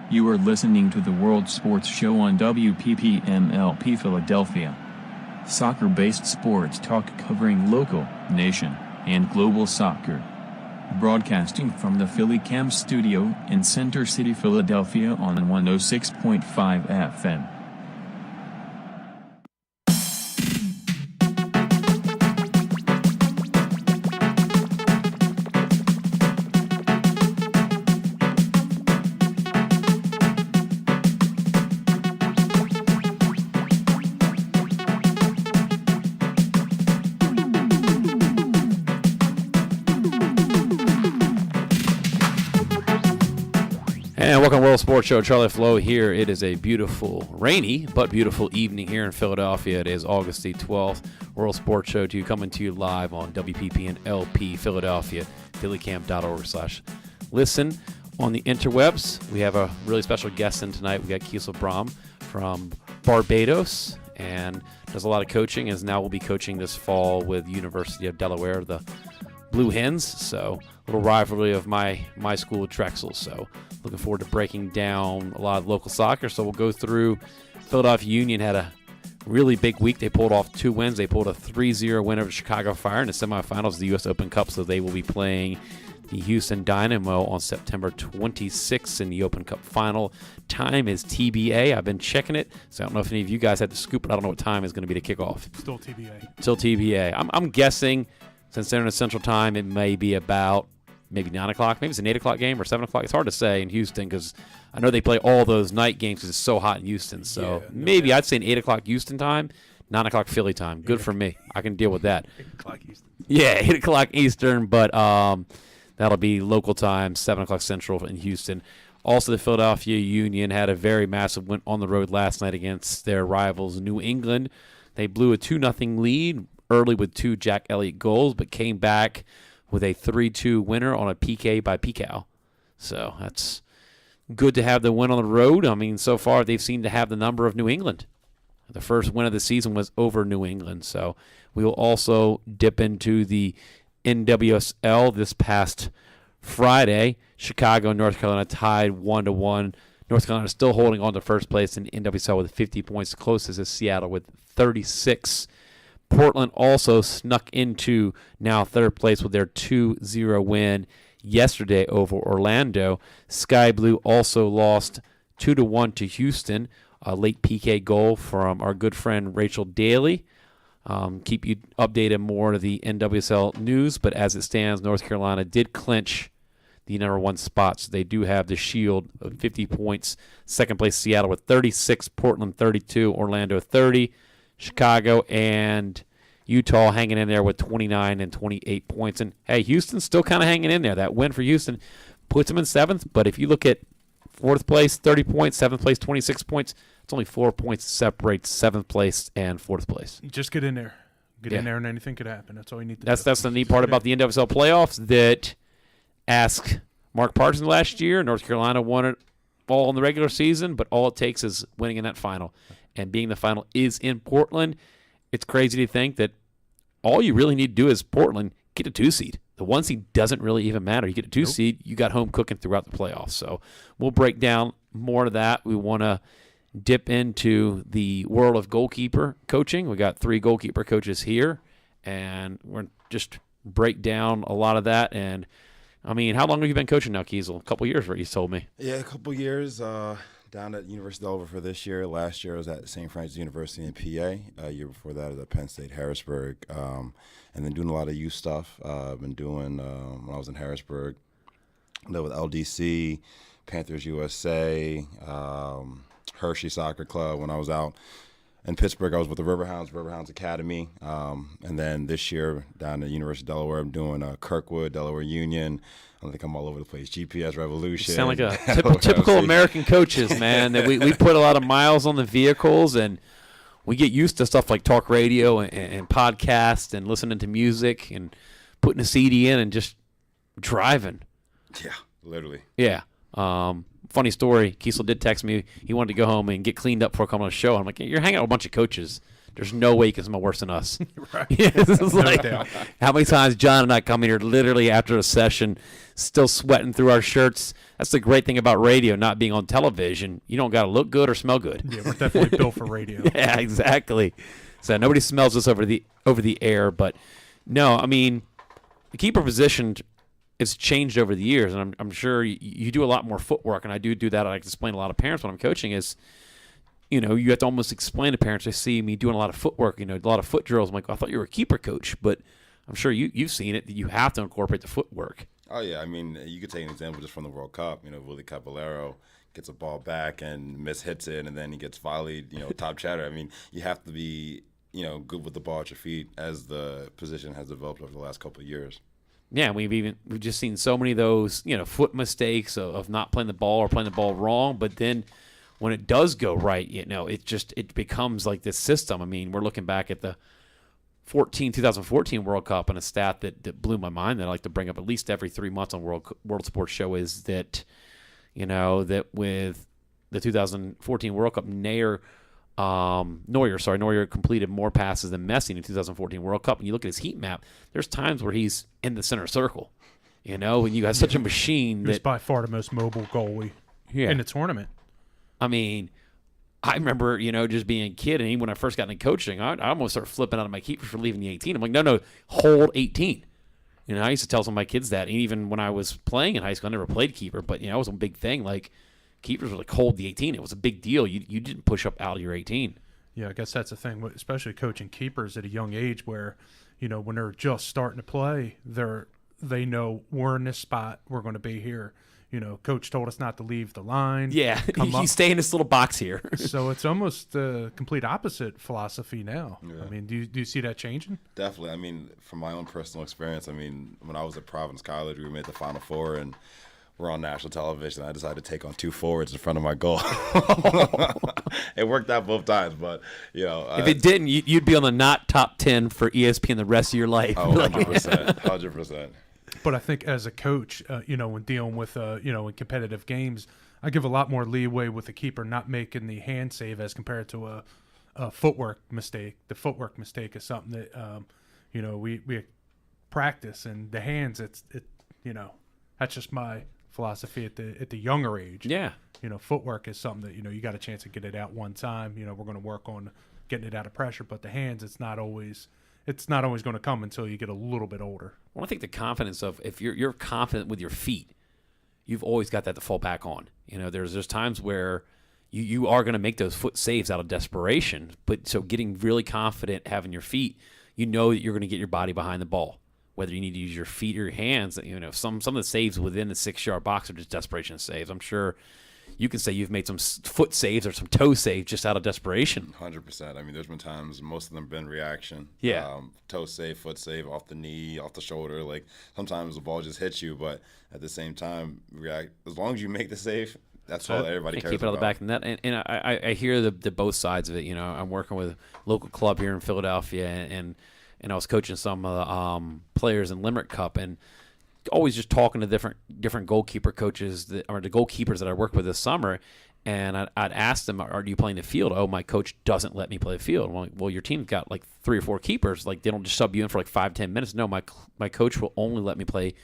You are listening to the World Sports Show on WPPMLP Philadelphia. Soccer-based sports talk covering local, nation, and global soccer. Broadcasting from the Philly Cam studio in Center City, Philadelphia on 106.5 FM. And welcome to World Sports Show. Charlie Flowe here. It is a beautiful, rainy, but beautiful evening here in Philadelphia. It is August the 12th. World Sports Show coming to you live on WPP and LP Philadelphia, phillycamp.org/listen. On the interwebs, we have a really special guest in tonight. We got Keasel Broome from Barbados and does a lot of coaching, as now will be coaching this fall with University of Delaware, the Blue Hens. So a little rivalry of my school, Drexel. So looking forward to breaking down a lot of local soccer. So we'll go through. Philadelphia Union had a really big week. They pulled off 2 wins. They pulled a 3-0 win over Chicago Fire in the semifinals of the U.S. Open Cup. So they will be playing the Houston Dynamo on September 26th in the Open Cup final. Time is TBA. I've been checking it, so I don't know if any of you guys had to scoop it. I don't know what time is going to be the kickoff. Still TBA. Still TBA. I'm guessing, since they're in a Central Time, it may be about maybe 9 o'clock. Maybe it's an 8 o'clock game or 7 o'clock. It's hard to say in Houston because I know they play all those night games because it's so hot in Houston. So maybe I'd say an 8 o'clock Houston time, 9 o'clock Philly time. Good for me. I can deal with that. 8 o'clock Eastern. Yeah, 8 o'clock Eastern, but that'll be local time, 7 o'clock Central in Houston. Also, the Philadelphia Union had a very massive win on the road last night against their rivals, New England. They blew a 2-0 lead early with 2 Jack Elliott goals, but came back with a 3-2 winner on a PK by Pical. So that's good to have the win on the road. I mean, so far they've seemed to have the number of New England. The first win of the season was over New England. So we will also dip into the NWSL this past Friday. Chicago and North Carolina tied 1-1. North Carolina still holding on to first place in NWSL with 50 points. Closest is Seattle with 36. Portland also snuck into now third place with their 2-0 win yesterday over Orlando. Sky Blue also lost 2-1 to Houston. A late PK goal from our good friend Rachel Daly. Keep you updated more to the NWSL news, but as it stands, North Carolina did clinch the number 1 spot, so they do have the shield of 50 points. Second place, Seattle with 36, Portland 32, Orlando 30. Chicago and Utah hanging in there with 29 and 28 points. And, hey, Houston's still kind of hanging in there. That win for Houston puts them in 7th. But if you look at 4th place, 30 points, 7th place, 26 points, it's only 4 points to separate 7th place and 4th place. Just get in there. Get in there and anything could happen. That's all you need to do. That's the neat part about the NWSL playoffs that ask Mark Parsons last year. North Carolina won it all in the regular season, but all it takes is winning in that final. And being the final is in Portland, it's crazy to think that all you really need to do is Portland get a 2 seed. The 1 seed doesn't really even matter. You get a 2 seed, you got home cooking throughout the playoffs. So we'll break down more of that. We want to dip into the world of goalkeeper coaching. We got 3 goalkeeper coaches here, and we're just break down a lot of that. And I mean, how long have you been coaching now, Keasel? A couple years, right? You told me. Yeah, a couple years. Down at University of Delaware for this year. Last year I was at St. Francis University in PA. A year before that I was at Penn State, Harrisburg. And then doing a lot of youth stuff. I've been doing, when I was in Harrisburg, I with LDC, Panthers USA, Hershey Soccer Club. When I was out in Pittsburgh, I was with the Riverhounds Academy. And then this year down at University of Delaware, I'm doing Kirkwood, Delaware Union. I think I'm all over the place. GPS Revolution. You sound like a typical American coaches, man. That we put a lot of miles on the vehicles, and we get used to stuff like talk radio and podcasts and listening to music and putting a CD in and just driving. Yeah, literally. Yeah. Funny story. Keasel did text me. He wanted to go home and get cleaned up before coming on the show. I'm like, you're hanging out with a bunch of coaches. there's no way he can smell worse than us. Right. It's No like, doubt. how many times John and I come in here literally after a session, still sweating through our shirts. That's the great thing about radio, not being on television. You don't got to look good or smell good. Yeah, we're definitely built for radio. Yeah, exactly. So nobody smells us over the air. But no, I mean, the keeper position, it's changed over the years, and I'm sure you do a lot more footwork, and I do that. I like to explain to a lot of parents when I'm coaching is, you have to almost explain to parents. They see me doing a lot of footwork, a lot of foot drills. I'm like, well, I thought you were a keeper coach, but I'm sure you've seen it, that you have to incorporate the footwork. Oh, yeah. I mean, you could take an example just from the World Cup. Willie Caballero gets a ball back and mishits it, and then he gets volleyed, top chatter. I mean, you have to be, good with the ball at your feet as the position has developed over the last couple of years. Yeah, we've just seen so many of those, foot mistakes of not playing the ball or playing the ball wrong, but then when it does go right, it becomes like this system. I mean, we're looking back at the 2014 World Cup, and a stat that blew my mind that I like to bring up at least every 3 months on World Sports Show is that, that with the 2014 World Cup, Neuer completed more passes than Messi in the 2014 World Cup. And you look at his heat map, there's times where he's in the center circle, and you got such a machine. He was by far the most mobile goalie in the tournament. I mean, I remember, just being a kid, and even when I first got into coaching, I almost started flipping out of my keepers for leaving the 18. I'm like, no, hold 18. I used to tell some of my kids that. And even when I was playing in high school, I never played keeper, but, it was a big thing. Like, keepers were like, hold the 18. It was a big deal. You didn't push up out of your 18. Yeah, I guess that's the thing, especially coaching keepers at a young age where, when they're just starting to play, they know we're in this spot, we're going to be here. Coach told us not to leave the line. Yeah, you stay in this little box here. So it's almost the complete opposite philosophy now. Yeah. I mean, do you see that changing? Definitely. I mean, from my own personal experience, when I was at Providence College, we made the Final Four, and we're on national television. I decided to take on 2 forwards in front of my goal. It worked out both times, but, if it didn't, you'd be on the not top 10 for ESPN the rest of your life. Oh, 100%. 100%. But I think as a coach, when dealing with, in competitive games, I give a lot more leeway with the keeper not making the hand save as compared to a footwork mistake. The footwork mistake is something that, we practice, and the hands, that's just my philosophy at the younger age. Yeah. Footwork is something that, you got a chance to get it out one time. We're going to work on getting it out of pressure, but the hands, it's not always going to come until you get a little bit older. Well, I think the confidence of, if you're confident with your feet, you've always got that to fall back on. There's times where you are going to make those foot saves out of desperation, but so getting really confident having your feet, that you're going to get your body behind the ball. Whether you need to use your feet or your hands, some of the saves within the 6-yard box are just desperation saves. I'm sure you can say you've made some foot saves or some toe saves just out of desperation. 100%. There's been times, most of them been reaction. Yeah. Toe save, foot save, off the knee, off the shoulder. Like, sometimes the ball just hits you, but at the same time, react. As long as you make the save, that's all everybody cares about. Keep it on the back of the net. And I hear the both sides of it. I'm working with a local club here in Philadelphia, and I was coaching some players in Limerick Cup, and always just talking to different goalkeeper coaches the goalkeepers that I worked with this summer, and I'd ask them, "Are you playing the field?" "Oh, my coach doesn't let me play the field." I'm like, "Well, your team's got like 3 or 4 keepers. Like, they don't just sub you in for like 5-10 minutes." "No, my coach will only let me play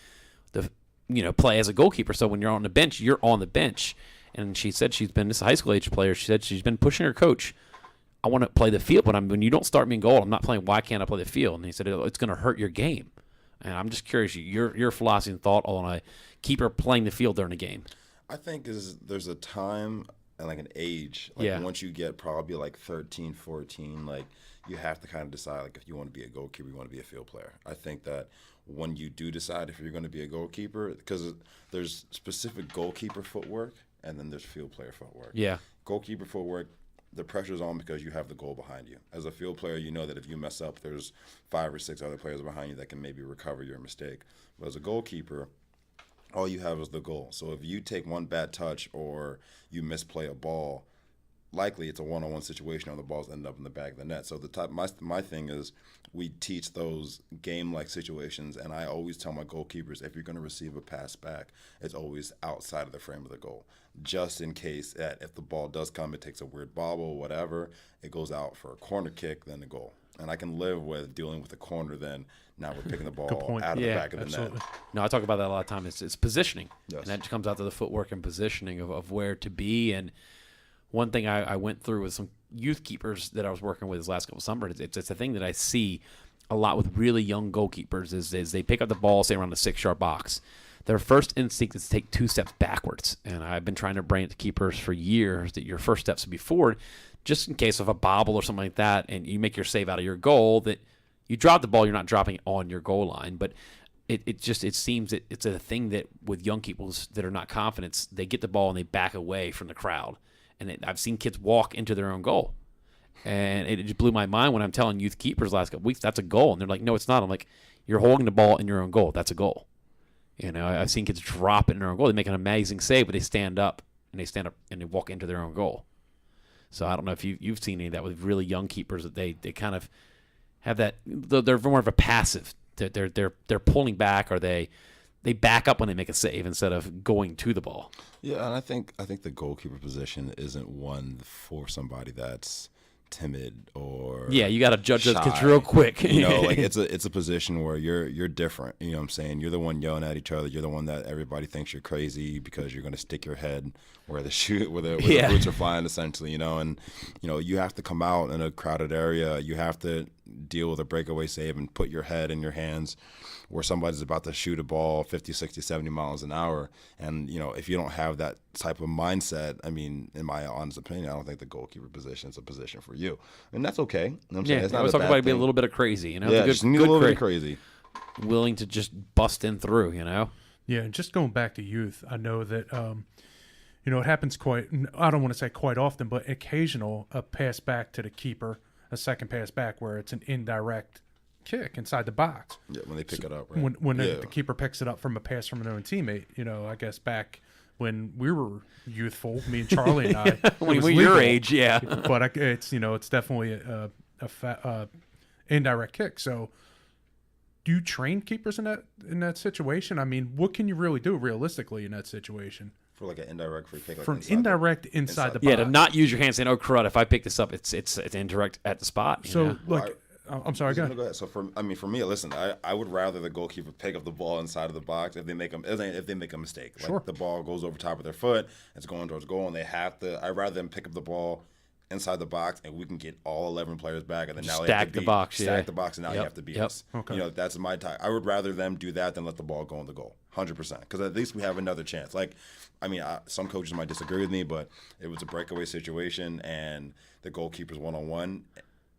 play as a goalkeeper. So when you're on the bench, you're on the bench." And she said this is a high school age player. She said she's been pushing her coach, "I want to play the field, but when you don't start me in goal, I'm not playing. Why can't I play the field?" And he said, "It's going to hurt your game." And I'm just curious, your philosophy and thought on a keeper playing the field during a game. I think there's a time and like an age. Once you get probably like 13, 14, like you have to kind of decide like if you want to be a goalkeeper, you want to be a field player. I think that when you do decide if you're going to be a goalkeeper, because there's specific goalkeeper footwork and then there's field player footwork. Yeah. Goalkeeper footwork, the pressure's on because you have the goal behind you. As a field player, you know that if you mess up, there's 5 or 6 other players behind you that can maybe recover your mistake. But as a goalkeeper, all you have is the goal. So if you take one bad touch or you misplay a ball, likely it's a one-on-one situation or the balls end up in the back of the net. So my thing is we teach those game-like situations, and I always tell my goalkeepers, if you're going to receive a pass back, it's always outside of the frame of the goal, just in case that if the ball does come, it takes a weird bobble, whatever, it goes out for a corner kick, then the goal. And I can live with dealing with the corner then. Now we're picking the ball out of the back of the net. No, I talk about that a lot of times. It's positioning. Yes. And that comes out to the footwork and positioning of where to be. And one thing I went through with some youth keepers that I was working with this last couple of summers, it's a thing that I see a lot with really young goalkeepers is they pick up the ball, say, around the 6-yard box. Their first instinct is to take 2 steps backwards. And I've been trying to bring it to keepers for years that your first steps would be forward, just in case of a bobble or something like that, and you make your save out of your goal, that you drop the ball, you're not dropping it on your goal line. But it seems that it's a thing that with young keepers that are not confident, they get the ball and they back away from the crowd. And I've seen kids walk into their own goal. And it just blew my mind when I'm telling youth keepers last couple weeks, that's a goal. And they're like, no, it's not. I'm like, you're holding the ball in your own goal. That's a goal. You know, I've seen kids drop it in their own goal. They make an amazing save, but they stand up and they walk into their own goal. So I don't know if you've seen any of that with really young keepers, that they kind of have that. They're more of a passive. They're pulling back, or they back up when they make a save instead of going to the ball. Yeah, and I think the goalkeeper position isn't one for somebody that's timid or you got to judge those kids shy. real quick. Like it's a position where you're different. You know what I'm saying? You're the one yelling at each other. You're the one that everybody thinks you're crazy because you're going to stick your head where the boots are flying, essentially. And you have to come out in a crowded area. You have to deal with a breakaway save and put your head in your hands where somebody's about to shoot a ball 50, 60, 70 miles an hour. And, if you don't have that type of mindset, I mean, in my honest opinion, I don't think the goalkeeper position is a position for you. And that's okay. You know what I'm saying? It's not I was talking about being a little bit of crazy. Just need a little bit of crazy. Willing to just bust in through, Yeah, and just going back to youth, I know that, it happens I don't want to say quite often, but occasional, a pass back to the keeper, a second pass back where it's an indirect kick inside the box. Yeah, when they pick it up, right? When the keeper picks it up from a pass from an own teammate, I guess back when we were youthful, me and Charlie and I. When we were your age, yeah. But it's definitely a indirect kick. So do you train keepers in that situation? I mean, what can you really do realistically in that situation? For like an indirect free kick, like for an indirect inside the box. Yeah, to not use your hand saying, "Oh crud! If I pick this up, it's indirect at the spot." So I'm sorry, go ahead. So for me, listen, I would rather the goalkeeper pick up the ball inside of the box if they make a mistake. Like the ball goes over top of their foot, it's going towards goal, and they have to. I'd rather them pick up the ball inside the box, and we can get all 11 players back, and then now stack the box, and now you have to beat us. Okay. That's my type. I would rather them do that than let the ball go in the goal, 100%, because at least we have another chance. Like, I mean, some coaches might disagree with me, but it was a breakaway situation, and the goalkeeper's one-on-one.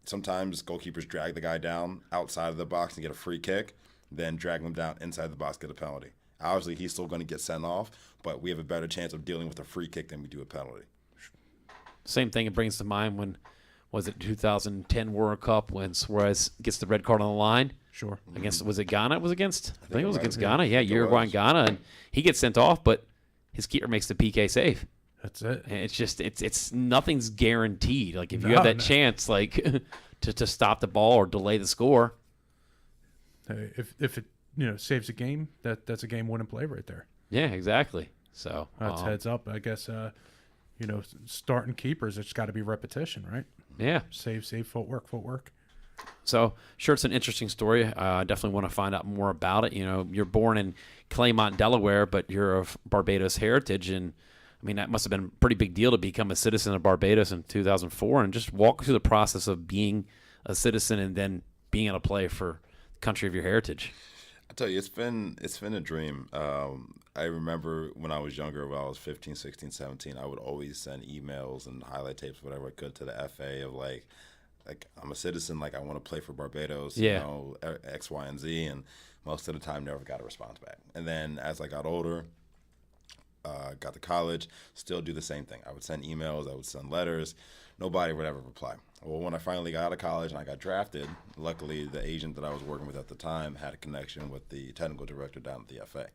Sometimes goalkeepers drag the guy down outside of the box and get a free kick, then drag him down inside the box, get a penalty. Obviously, he's still going to get sent off, but we have a better chance of dealing with a free kick than we do a penalty. Same thing it brings to mind when, was it 2010 World Cup when Suarez gets the red card on the line? Sure. Against, was it Ghana? I think it was against Ghana. Yeah, it Uruguay was. and Ghana. And he gets sent off, but his keeper makes the PK save. That's it. And it's just, it's nothing's guaranteed. Like, if you have that chance, like, to stop the ball or delay the score. If it, saves a game, that's a game-winning play right there. Yeah, exactly. So that's heads up. I guess, starting keepers, it's got to be repetition, right? Yeah. Save, footwork. So, sure, it's an interesting story. I definitely want to find out more about it. You're born in Claymont, Delaware, but you're of Barbados heritage, and I mean, that must have been a pretty big deal to become a citizen of Barbados in 2004, and just walk through the process of being a citizen and then being able to play for the country of your heritage. I tell you, it's been a dream. I remember when I was younger, when I was 15, 16, 17, I would always send emails and highlight tapes, whatever I could, to the FA of like I'm a citizen, like I want to play for Barbados, X, Y, and Z, and most of the time never got a response back. And then as I got older, got to college, still do the same thing. I would send emails, I would send letters. Nobody would ever reply. Well, when I finally got out of college and I got drafted, luckily the agent that I was working with at the time had a connection with the technical director down at the FA.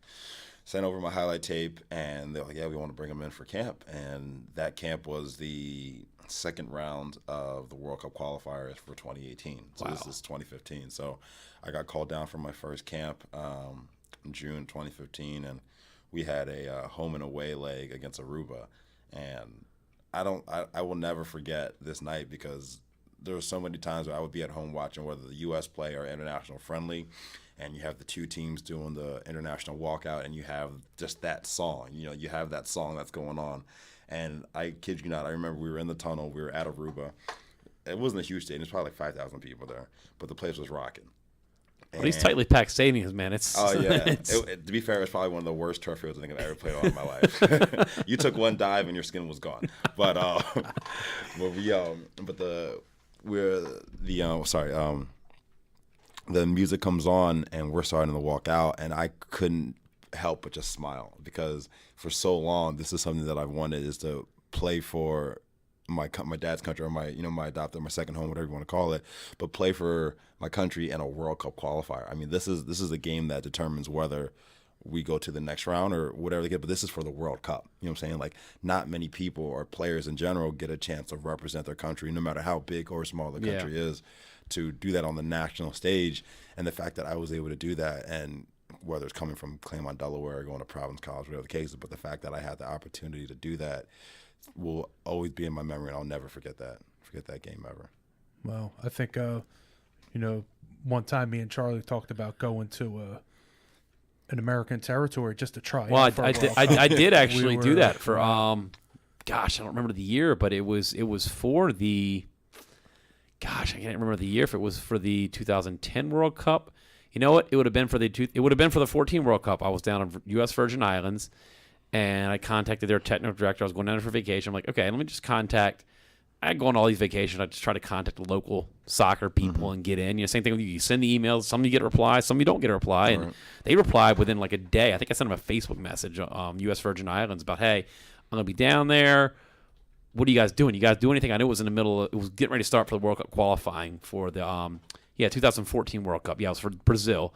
sent over my highlight tape, and they're like, yeah, we want to bring him in for camp. And that camp was the second round of the World Cup qualifiers for 2018. So This is 2015. So I got called down for my first camp in June 2015, and we had a home and away leg against Aruba. And I will never forget this night, because there were so many times where I would be at home watching whether the U.S. play or international friendly, and you have the two teams doing the international walkout, and you have just that song. You have that song that's going on. And I kid you not, I remember we were in the tunnel. We were at Aruba. It wasn't a huge stadium. It was probably like 5,000 people there, but the place was rocking. But these tightly packed stadiums, man. To be fair, it's probably one of the worst turf fields I think I've ever played on in my life. You took one dive and your skin was gone. But the music comes on and we're starting to walk out, and I couldn't help but just smile, because for so long this is something that I've wanted, is to play for my dad's country, or my adopted, my second home, whatever you want to call it, but play for my country in a World Cup qualifier. I mean, this is a game that determines whether we go to the next round or whatever they get, but this is for the World Cup. You know what I'm saying? Like, not many people or players in general get a chance to represent their country, no matter how big or small the country is, to do that on the national stage. And the fact that I was able to do that, and whether it's coming from Claremont, Delaware, or going to Providence College, whatever the case is, but the fact that I had the opportunity to do that will always be in my memory, and I'll never forget that game ever. Well, I think, one time me and Charlie talked about going to an American territory just to try. Well, I did actually do that for, gosh, I don't remember the year, but it was for the, gosh, I can't remember the year, if it was for the 2010 World Cup. You know what? It would have been for the 14 World Cup. I was down on U.S. Virgin Islands, and I contacted their technical director. I was going down there for vacation. I'm like, okay, let me just contact. I go on all these vacations. I just try to contact the local soccer people and get in. Same thing with you. You send the emails. Some you get a reply. Some you don't get a reply. And they replied within like a day. I think I sent them a Facebook message, U.S. Virgin Islands, about, hey, I'm going to be down there. What are you guys doing? You guys do anything? I knew it was in the middle. It was getting ready to start for the World Cup qualifying for the 2014 World Cup. Yeah, it was for Brazil.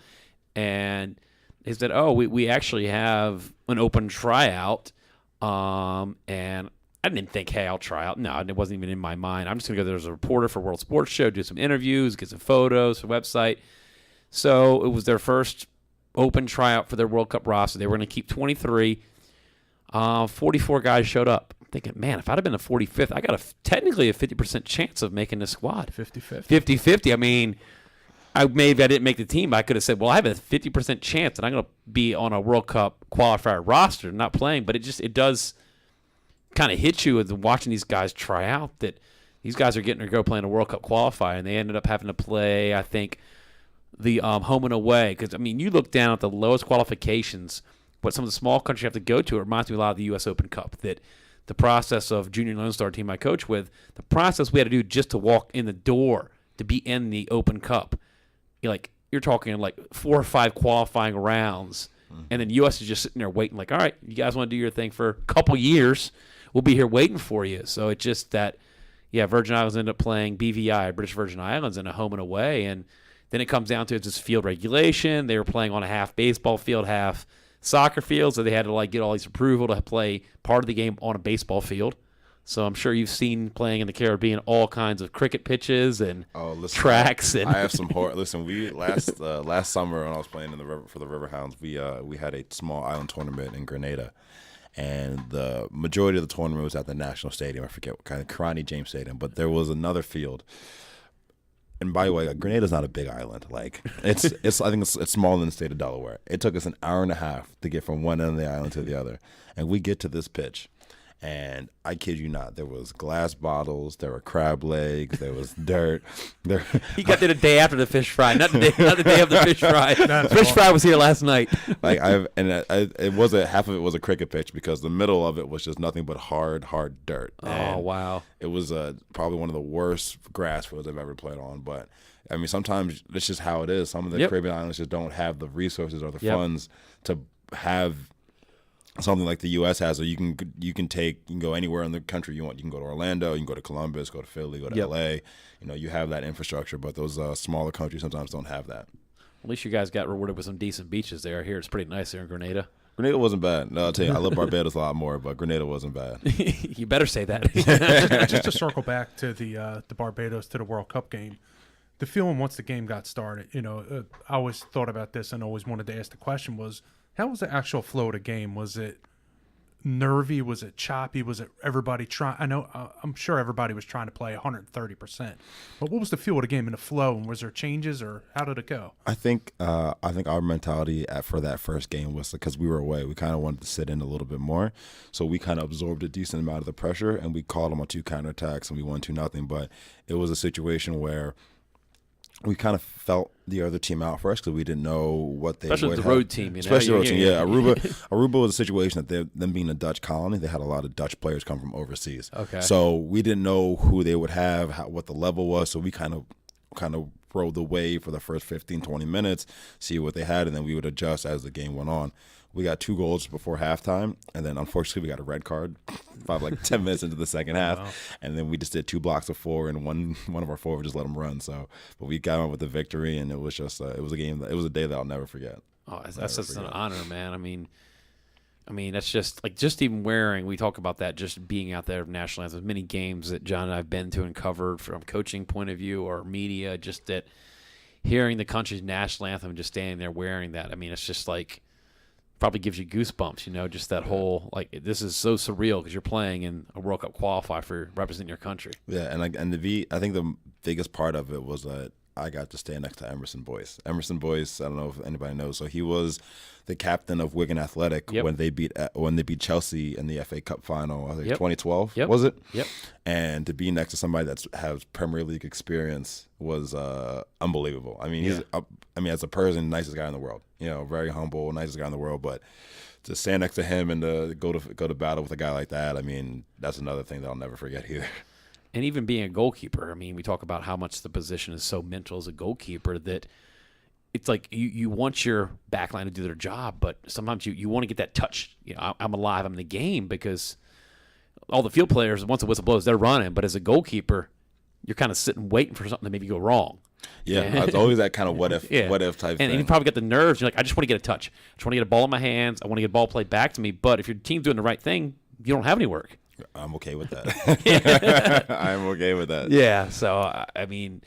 And they said, oh, we actually have an open tryout. And I didn't think, hey, I'll try out. No, it wasn't even in my mind. I'm just going to go there as a reporter for World Sports Show, do some interviews, get some photos for the website. So it was their first open tryout for their World Cup roster. They were going to keep 23. 44 guys showed up. I'm thinking, man, if I'd have been the 45th, I got technically a 50% chance of making the squad. 50-50. 50-50. I mean, maybe I didn't make the team, but I could have said, well, I have a 50% chance that I'm going to be on a World Cup qualifier roster, not playing. But it does kind of hit you with watching these guys try out, that these guys are getting to go play in a World Cup qualifier, and they ended up having to play, I think, the home and away. Because, I mean, you look down at the lowest qualifications, what some of the small countries have to go to. It reminds me a lot of the U.S. Open Cup, that the process of Junior Lone Star team I coach with, the process we had to do just to walk in the door to be in the Open Cup. You're talking like 4 or 5 qualifying rounds, and then U.S. is just sitting there waiting like, all right, you guys want to do your thing for a couple years, we'll be here waiting for you. So it's just that, Virgin Islands ended up playing BVI, British Virgin Islands, in a home and away, and then it comes down to it's just field regulation. They were playing on a half baseball field, half soccer field, so they had to get all these approval to play part of the game on a baseball field. So I'm sure you've seen playing in the Caribbean all kinds of cricket pitches and tracks. I have some horror. Listen, we last summer when I was playing in the river for the Riverhounds, we had a small island tournament in Grenada, and the majority of the tournament was at the National Stadium. I forget what kind of Karani James Stadium, but there was another field. And by the way, Grenada's not a big island. Like I think it's smaller than the state of Delaware. It took us an hour and a half to get from one end of the island to the other, and we get to this pitch. And I kid you not, there was glass bottles, there were crab legs, there was dirt. You got there the day after the fish fry, not the day of the fish fry. Fish fry was here last night. It wasn't, half of it was a cricket pitch, because the middle of it was just nothing but hard dirt. Oh, wow! It was probably one of the worst grass fields I've ever played on. But I mean, sometimes it's just how it is. Some of the Caribbean islands just don't have the resources or the funds to have something like the U.S. has, or you can go anywhere in the country you want. You can go to Orlando, you can go to Columbus, go to Philly, go to L.A. You have that infrastructure, but those smaller countries sometimes don't have that. At least you guys got rewarded with some decent beaches there. Here it's pretty nice there in Grenada. Grenada wasn't bad. No, I'll tell you, I love Barbados a lot more, but Grenada wasn't bad. You better say that. Just to circle back to the Barbados to the World Cup game, the feeling once the game got started, I always thought about this and always wanted to ask the question was, how was the actual flow of the game? Was it nervy? Was it choppy? Was it everybody trying? I'm sure everybody was trying to play 130%. But what was the feel of the game and the flow? And was there changes or how did it go? I think our mentality for that first game was because we were away. We kind of wanted to sit in a little bit more, so we kind of absorbed a decent amount of the pressure, and we called them on 2 counterattacks, and we won 2-0. But it was a situation where we kind of felt the other team out for us because we didn't know what they Especially would the have. road team. Especially the road team, yeah. Aruba was a situation that them being a Dutch colony, they had a lot of Dutch players come from overseas. Okay. So we didn't know who they would have, what the level was. So we kind of rode the wave for the first 15, 20 minutes, see what they had, and then we would adjust as the game went on. We got 2 goals before halftime, and then unfortunately we got a red card 10 minutes into the second half. Wow. And then we just did 2 blocks of 4, and one of our forwards just let them run. So, but we got on with the victory, and it was just it was a day that I'll never forget. Oh, that's just an honor, man. I mean, that's just even wearing. We talk about that, just being out there of national anthems. Many games that John and I've been to and covered from coaching point of view or media, just that hearing the country's national anthem and just standing there wearing that. I mean, it's just like. Probably gives you goosebumps, just that whole, this is so surreal because you're playing in a World Cup qualifier for representing your country. Yeah, and I think the biggest part of it was that I got to stand next to Emerson Boyce. Emerson Boyce, I don't know if anybody knows, so he was the captain of Wigan Athletic when they beat Chelsea in the FA Cup final. I think 2012 was it? Yep. And to be next to somebody that has Premier League experience was unbelievable. I mean, as a person, nicest guy in the world. Very humble, nicest guy in the world. But to stand next to him and to go to battle with a guy like that, I mean, that's another thing that I'll never forget either. And even being a goalkeeper, I mean, we talk about how much the position is so mental as a goalkeeper that it's like you want your backline to do their job, but sometimes you want to get that touch. I'm alive, I'm in the game, because all the field players, once the whistle blows, they're running. But as a goalkeeper, you're kind of sitting waiting for something to maybe go wrong. Yeah, it's always that kind of what if type thing. And you probably got the nerves. You're like, I just want to get a touch. I just want to get a ball in my hands. I want to get a ball played back to me. But if your team's doing the right thing, you don't have any work. I'm okay with that. I'm okay with that. Yeah. So I mean,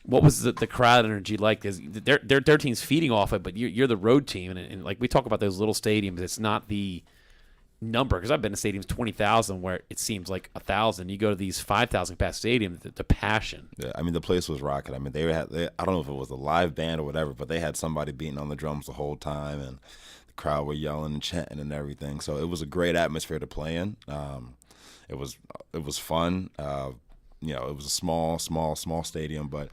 what was the crowd energy like? Because their team's feeding off it, but you're the road team, and like we talk about those little stadiums, it's not the number. Because I've been to stadiums 20,000 where it seems like 1,000. You go to these 5,000 capacity stadiums, the passion. Yeah, I mean the place was rocking. I mean they I don't know if it was a live band or whatever, but they had somebody beating on the drums the whole time, and crowd were yelling and chanting and everything, so it was a great atmosphere to play in. It was fun. It was a small stadium, but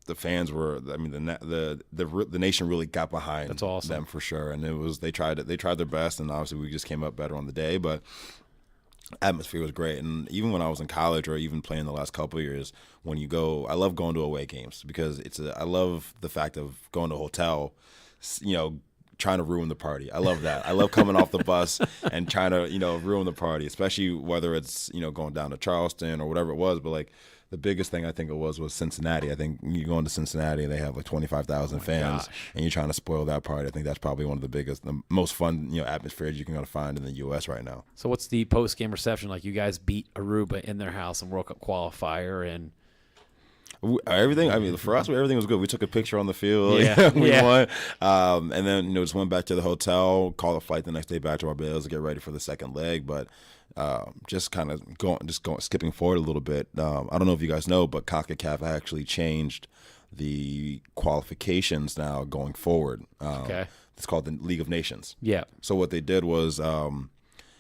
the fans were. I mean, the nation really got behind. That's awesome. Them for sure, and they tried their best, and obviously we just came up better on the day, but atmosphere was great. And even when I was in college or even playing the last couple of years, when you go, I love going to away games because I love the fact of going to a hotel, trying to ruin the party. I love that. I love coming off the bus and trying to, ruin the party, especially whether it's, going down to Charleston or whatever it was. But like the biggest thing I think it was Cincinnati. I think you go into Cincinnati and they have like 25,000 fans and you're trying to spoil that party. I think that's probably one of the most fun, atmospheres you can find in the U.S. right now. So what's the post-game reception like? You guys beat Aruba in their house in World Cup qualifier, and everything. I mean, for us, everything was good. We took a picture on the field. Yeah, we won. And then just went back to the hotel, called a flight the next day back to Barbados to get ready for the second leg. But just kind of skipping forward a little bit. I don't know if you guys know, but CONCACAF actually changed the qualifications now going forward. Okay. It's called the League of Nations. Yeah. So what they did was,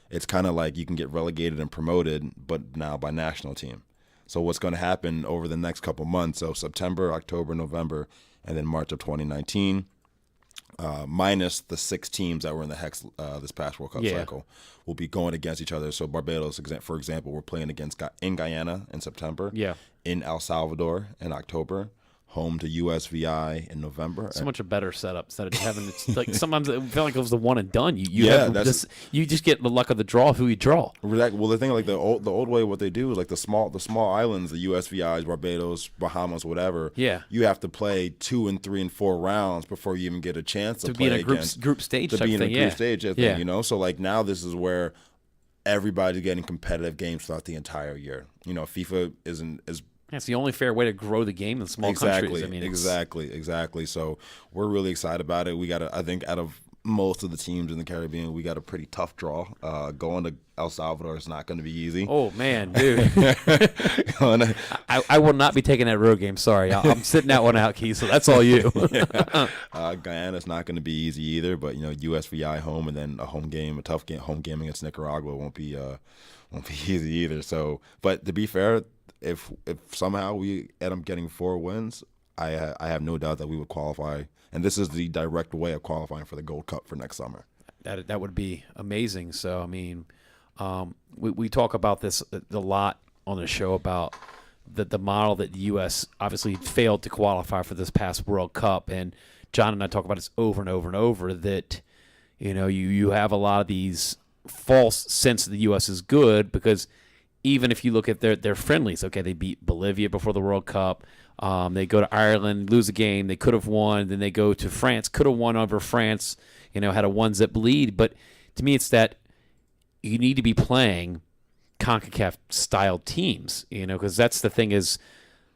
it's kind of like you can get relegated and promoted, but now by national team. So what's going to happen over the next couple months, so September, October, November, and then March of 2019, minus the 6 teams that were in the Hex this past World Cup cycle, will be going against each other. So Barbados, for example, we're playing in Guyana in September, in El Salvador in October, home to USVI in November. So much a better setup instead of having it's like sometimes it felt like it was the one and done. You you just get the luck of the draw of who you draw. Well, the thing like the old way, what they do is like the small islands, the USVIs, Barbados, Bahamas, whatever. Yeah, you have to play 2 and 3 and 4 rounds before you even get a chance to play be in a group stage. To type be in a thing, group stage, thing, yeah. you know. So like now this is where everybody's getting competitive games throughout the entire year. You know, FIFA isn't as it's the only fair way to grow the game in small countries. I mean, exactly. So we're really excited about it. We got I think out of most of the teams in the Caribbean, we got a pretty tough draw. Going to El Salvador is not going to be easy. Oh man, dude! I will not be taking that road game. Sorry, I'm sitting that one out, Keasel. That's all you. Guyana's not going to be easy either. But you know, USVI home and then a tough home game against Nicaragua won't be easy either. So, but to be fair, if somehow we end up getting 4 wins, I have no doubt that we would qualify. And this is the direct way of qualifying for the Gold Cup for next summer. That would be amazing. So, I mean, we talk about this a lot on the show about the model that the U.S. obviously failed to qualify for this past World Cup. And John and I talk about this over and over and over that, you know, you have a lot of these false sense that the U.S. is good because even if you look at their friendlies, okay, they beat Bolivia before the World Cup. They go to Ireland, lose a game. They could have won. Then they go to France, could have won over France, you know, had a 1-zip lead. But to me, it's that you need to be playing CONCACAF-style teams, you know, because that's the thing is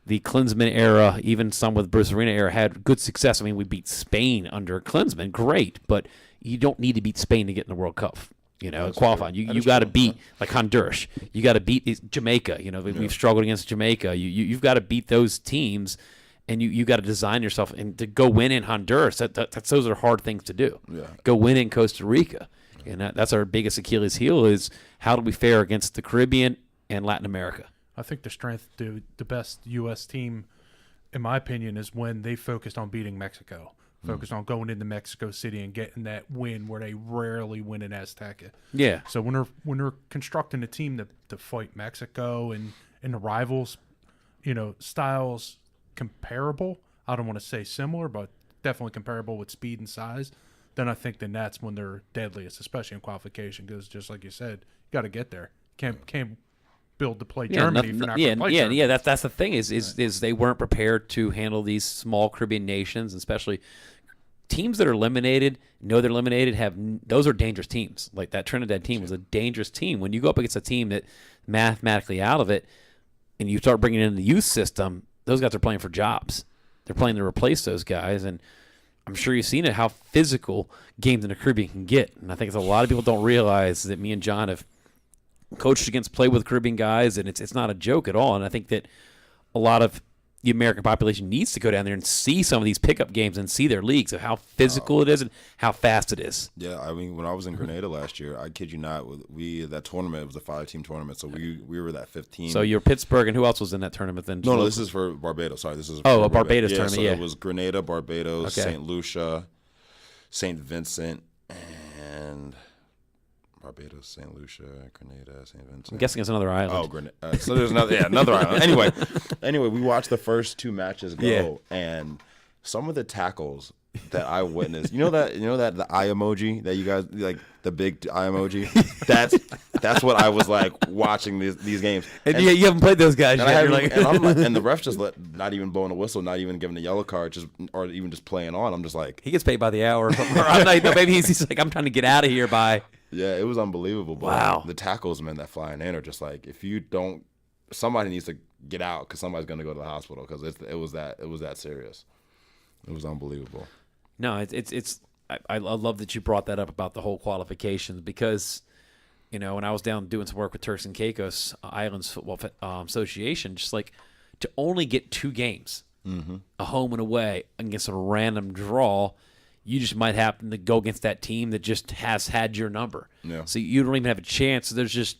the Klinsmann era, even some with Bruce Arena era, had good success. I mean, we beat Spain under Klinsmann, great, but you don't need to beat Spain to get in the World Cup. You know, qualifying. You got to beat like Honduras. You got to beat Jamaica. You know, we've struggled against Jamaica. You've got to beat those teams, and you got to design yourself and to go win in Honduras. Those are hard things to do. Yeah. Go win in Costa Rica, and that's our biggest Achilles heel is how do we fare against the Caribbean and Latin America. I think the best U.S. team, in my opinion, is when they focused on beating Mexico. Focused on going into Mexico City and getting that win where they rarely win in Azteca. Yeah. So when they're constructing a team to fight Mexico and the rivals, you know, styles comparable. I don't want to say similar, but definitely comparable with speed and size. Then I think that's when they're deadliest, especially in qualification, because just like you said, you got to get there. Can't build to play Germany for not going to play Germany. Yeah. That's the thing is they weren't prepared to handle these small Caribbean nations, especially teams that are eliminated. They're eliminated. Those are dangerous teams. Like that Trinidad team was a dangerous team. When you go up against a team that mathematically out of it, and you start bringing in the youth system, those guys are playing for jobs. They're playing to replace those guys, and I'm sure you've seen it how physical games in the Caribbean can get. And I think a lot of people don't realize that me and John have coached against play with Caribbean guys, and it's not a joke at all. And I think that a lot of the American population needs to go down there and see some of these pickup games and see their leagues of how physical it is and how fast it is. Yeah, I mean, when I was in Grenada last year, I kid you not, that tournament was a 5-team tournament, so we were that 15. So you're Pittsburgh, and who else was in that tournament then? No, this is for Barbados. Sorry, this is for a Barbados tournament. So yeah, it was Grenada, Barbados, St. Lucia, St. Vincent, and Barbados, St. Lucia, Grenada, St. Vincent. I'm guessing it's another island. Oh, Grenada. So there's another island. Anyway, we watched the first 2 matches go, and some of the tackles that I witnessed. You know that the eye emoji that you guys like, the big eye emoji. That's what I was like watching these games. And you haven't played those guys yet. And the ref just not even blowing a whistle, not even giving a yellow card, or even just playing on. I'm just like, he gets paid by the hour. Maybe he's like, I'm trying to get out of here by. Yeah, it was unbelievable. But wow. The tackles, man, that flying in are just like, if you don't, somebody needs to get out because somebody's going to go to the hospital because it was that serious. It was unbelievable. No, I love that you brought that up about the whole qualifications because, you know, when I was down doing some work with Turks and Caicos Islands Football Association, just like to only get 2 games, a home and away against a random draw, you just might happen to go against that team that just has had your number. Yeah. So you don't even have a chance. So there's just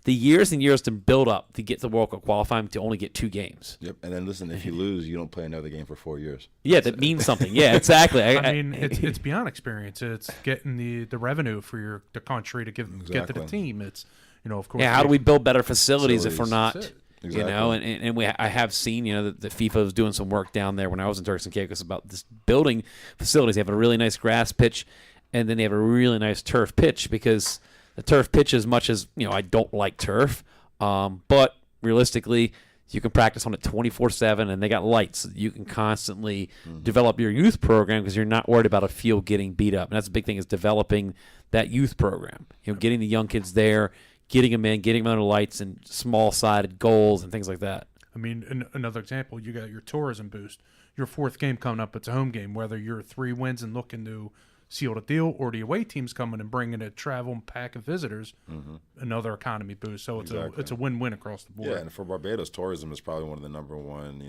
the years and years to build up to get the World Cup qualifying to only get 2 games. Yep. And then listen, if you lose, you don't play another game for 4 years. Yeah, that means something. Yeah, exactly. I mean, it's beyond experience. It's getting the revenue for the country to get to the team. It's, you know, of course. Yeah, how do we build better facilities if we're not? Exactly. You know, and I have seen, you know, that the FIFA was doing some work down there when I was in Turks and Caicos about this building facilities. They have a really nice grass pitch, and then they have a really nice turf pitch, because the turf pitch, as much as, you know, I don't like turf, but realistically, you can practice on it 24/7, and they got lights. So you can constantly develop your youth program, because you're not worried about a field getting beat up. And that's the big thing, is developing that youth program. You know, getting the young kids there, getting them in, getting them under lights and small-sided goals and things like that. I mean, another example, you got your tourism boost. Your fourth game coming up, it's a home game. Whether you're 3 wins and looking to seal the deal, or the away team's coming and bringing a travel pack of visitors, another economy boost. So it's a win-win across the board. Yeah, and for Barbados, tourism is probably one of the number one,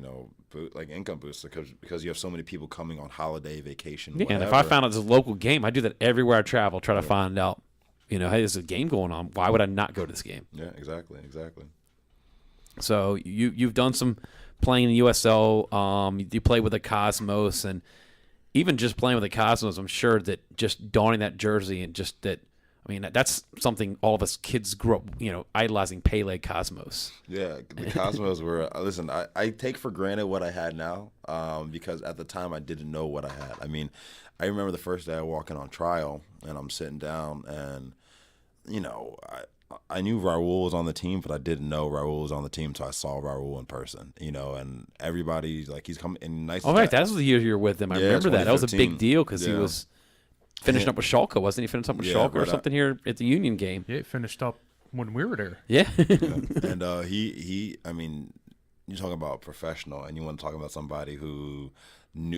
income boosts, because you have so many people coming on holiday, vacation, Yeah, whatever. and if I found out it's a local game, I do that everywhere I travel, try to find out, you know, hey, there's a game going on. Why would I not go to this game? Yeah, exactly. So you've done some playing in the USL. You play with the Cosmos, and even just playing with the Cosmos, I'm sure that just donning that jersey and just that, I mean, that's something all of us kids grew up, you know, idolizing Pele Cosmos. Yeah, the Cosmos were, listen, I take for granted what I had now, because at the time I didn't know what I had. I mean, I remember the first day I walk in on trial, and I'm sitting down, and, you know, I knew Raul was on the team, but I didn't know Raul was on the team until I saw Raul in person, you know, and everybody's like, he's coming in nice. Oh, right, that was the year you were with him. I remember that. That was a big deal, because he was finishing up with Schalke, wasn't he? Finishing up with Schalke or something here at the Union game. Yeah, it finished up when we were there. Yeah. And he, I mean, you're talking about professional, and you want to talk about somebody who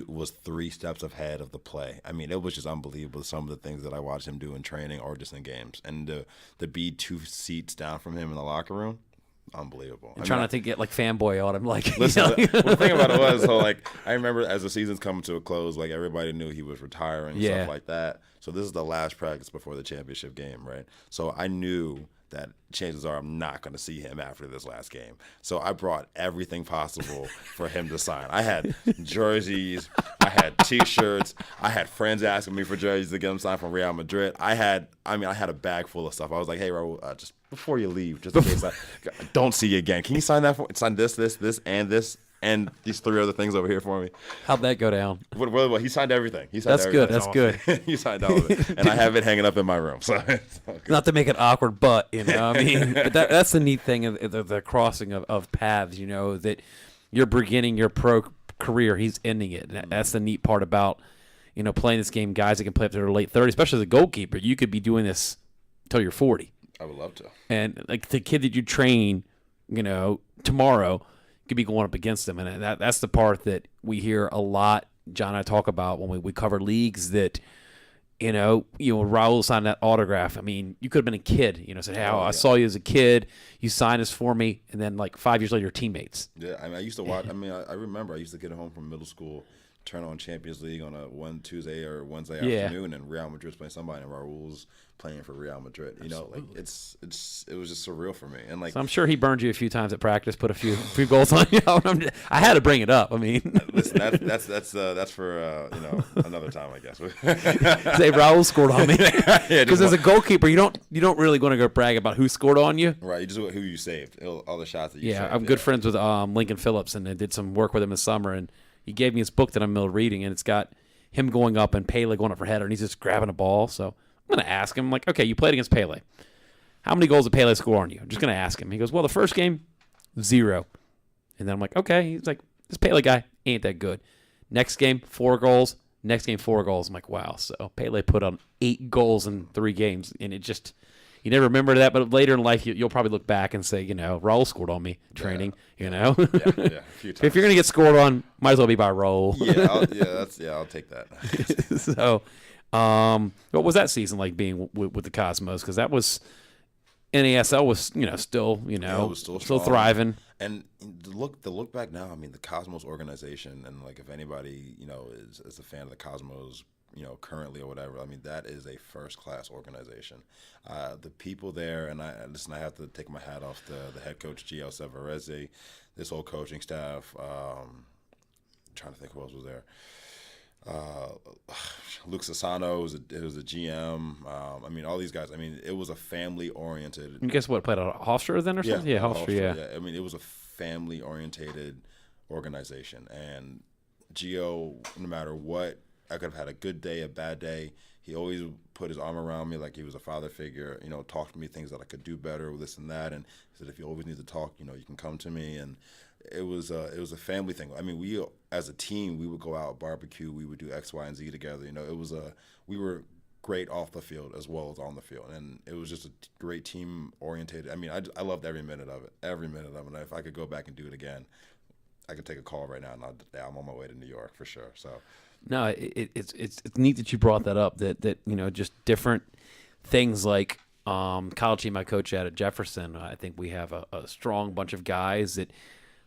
was 3 steps ahead of the play. I mean, it was just unbelievable, some of the things that I watched him do in training or just in games. And to be 2 seats down from him in the locker room, unbelievable. Trying not to get like fanboy on him, like. Listen, the thing about it was, so like, I remember as the season's coming to a close, like everybody knew he was retiring and stuff like that. So this is the last practice before the championship game, right? So I knew that chances are I'm not going to see him after this last game. So I brought everything possible for him to sign. I had jerseys, I had T-shirts, I had friends asking me for jerseys to get them signed from Real Madrid. I had a bag full of stuff. I was like, hey, Raul, just before you leave, just in case I don't see you again, can you sign that sign this, and these 3 other things over here for me? How'd that go down? Well, he signed everything. That's good. That's good. He signed all of it, and I have it hanging up in my room. So not to make it awkward, but you know, I mean, but that's the neat thing of the crossing of paths. You know, that you're beginning your pro career, he's ending it. And that's the neat part about, you know, playing this game. Guys that can play up to their late 30s, especially as a goalkeeper, you could be doing this until you're 40. I would love to. And like the kid that you train, you know, tomorrow, could be going up against them. And that's the part that we hear a lot, John and I talk about when we cover leagues, that, you know, Raul signed that autograph. I mean, you could have been a kid, you know, said, hey, I saw you as a kid, you signed this for me, and then like 5 years later, you're teammates. Yeah, I mean, I used to watch, I remember I used to get home from middle school, turn on Champions League on a Tuesday or Wednesday afternoon, and Real Madrid's playing somebody, and Raul's playing for Real Madrid. You know, like it was just surreal for me. And like, so I'm sure he burned you a few times at practice, put a few goals on you. I had to bring it up. I mean, listen, that's for another time, I guess. Say Raul scored on me, because as a goalkeeper, you don't really want to go brag about who scored on you. Right, you just who you saved, all the shots that you saved. Yeah, I'm good friends with Lincoln Phillips, and I did some work with him this summer, and he gave me his book that I'm still reading, and it's got him going up and Pele going up for header, and he's just grabbing a ball. So I'm going to ask him, like, okay, you played against Pele. How many goals did Pele score on you? I'm just going to ask him. He goes, well, the first game, 0. And then I'm like, okay. He's like, this Pele guy ain't that good. Next game, 4 goals. Next game, 4 goals. I'm like, wow. So Pele put on 8 goals in 3 games, and it just, you never remember that, but later in life, you'll probably look back and say, you know, Raul scored on me training, you know. Yeah, a few times. If you're going to get scored on, might as well be by Raul. I'll take that. So, what was that season like being with the Cosmos? Because that was, NASL was, you know, still, you know, it was still thriving. And the look back now, I mean, the Cosmos organization, and like if anybody, you know, is a fan of the Cosmos, you know, currently or whatever, I mean, that is a first-class organization. The people there, and I have to take my hat off to the head coach, Gio Severezi, this whole coaching staff. Trying to think who else was there. Luke Sassano was a GM. I mean, all these guys. I mean, it was a family-oriented. You guess what, played at Hofstra then or something? Yeah, Hofstra, yeah. I mean, it was a family-oriented organization. And Gio, no matter what, I could have had a good day, a bad day. He always put his arm around me like he was a father figure, talked to me things that I could do better with this and that. And he said, if you always need to talk, you can come to me. And it was a family thing. I mean, we as a team, we would go out barbecue, we would do X, Y, and Z together. We were great off the field as well as on the field, and it was just a great team orientated. I mean, I loved every minute of it. And if I could go back and do it again, I could take a call right now, and I'm on my way to New York for sure. So, no, it's neat that you brought that up. That just different things like college team I coach at Jefferson. I think we have a strong bunch of guys that.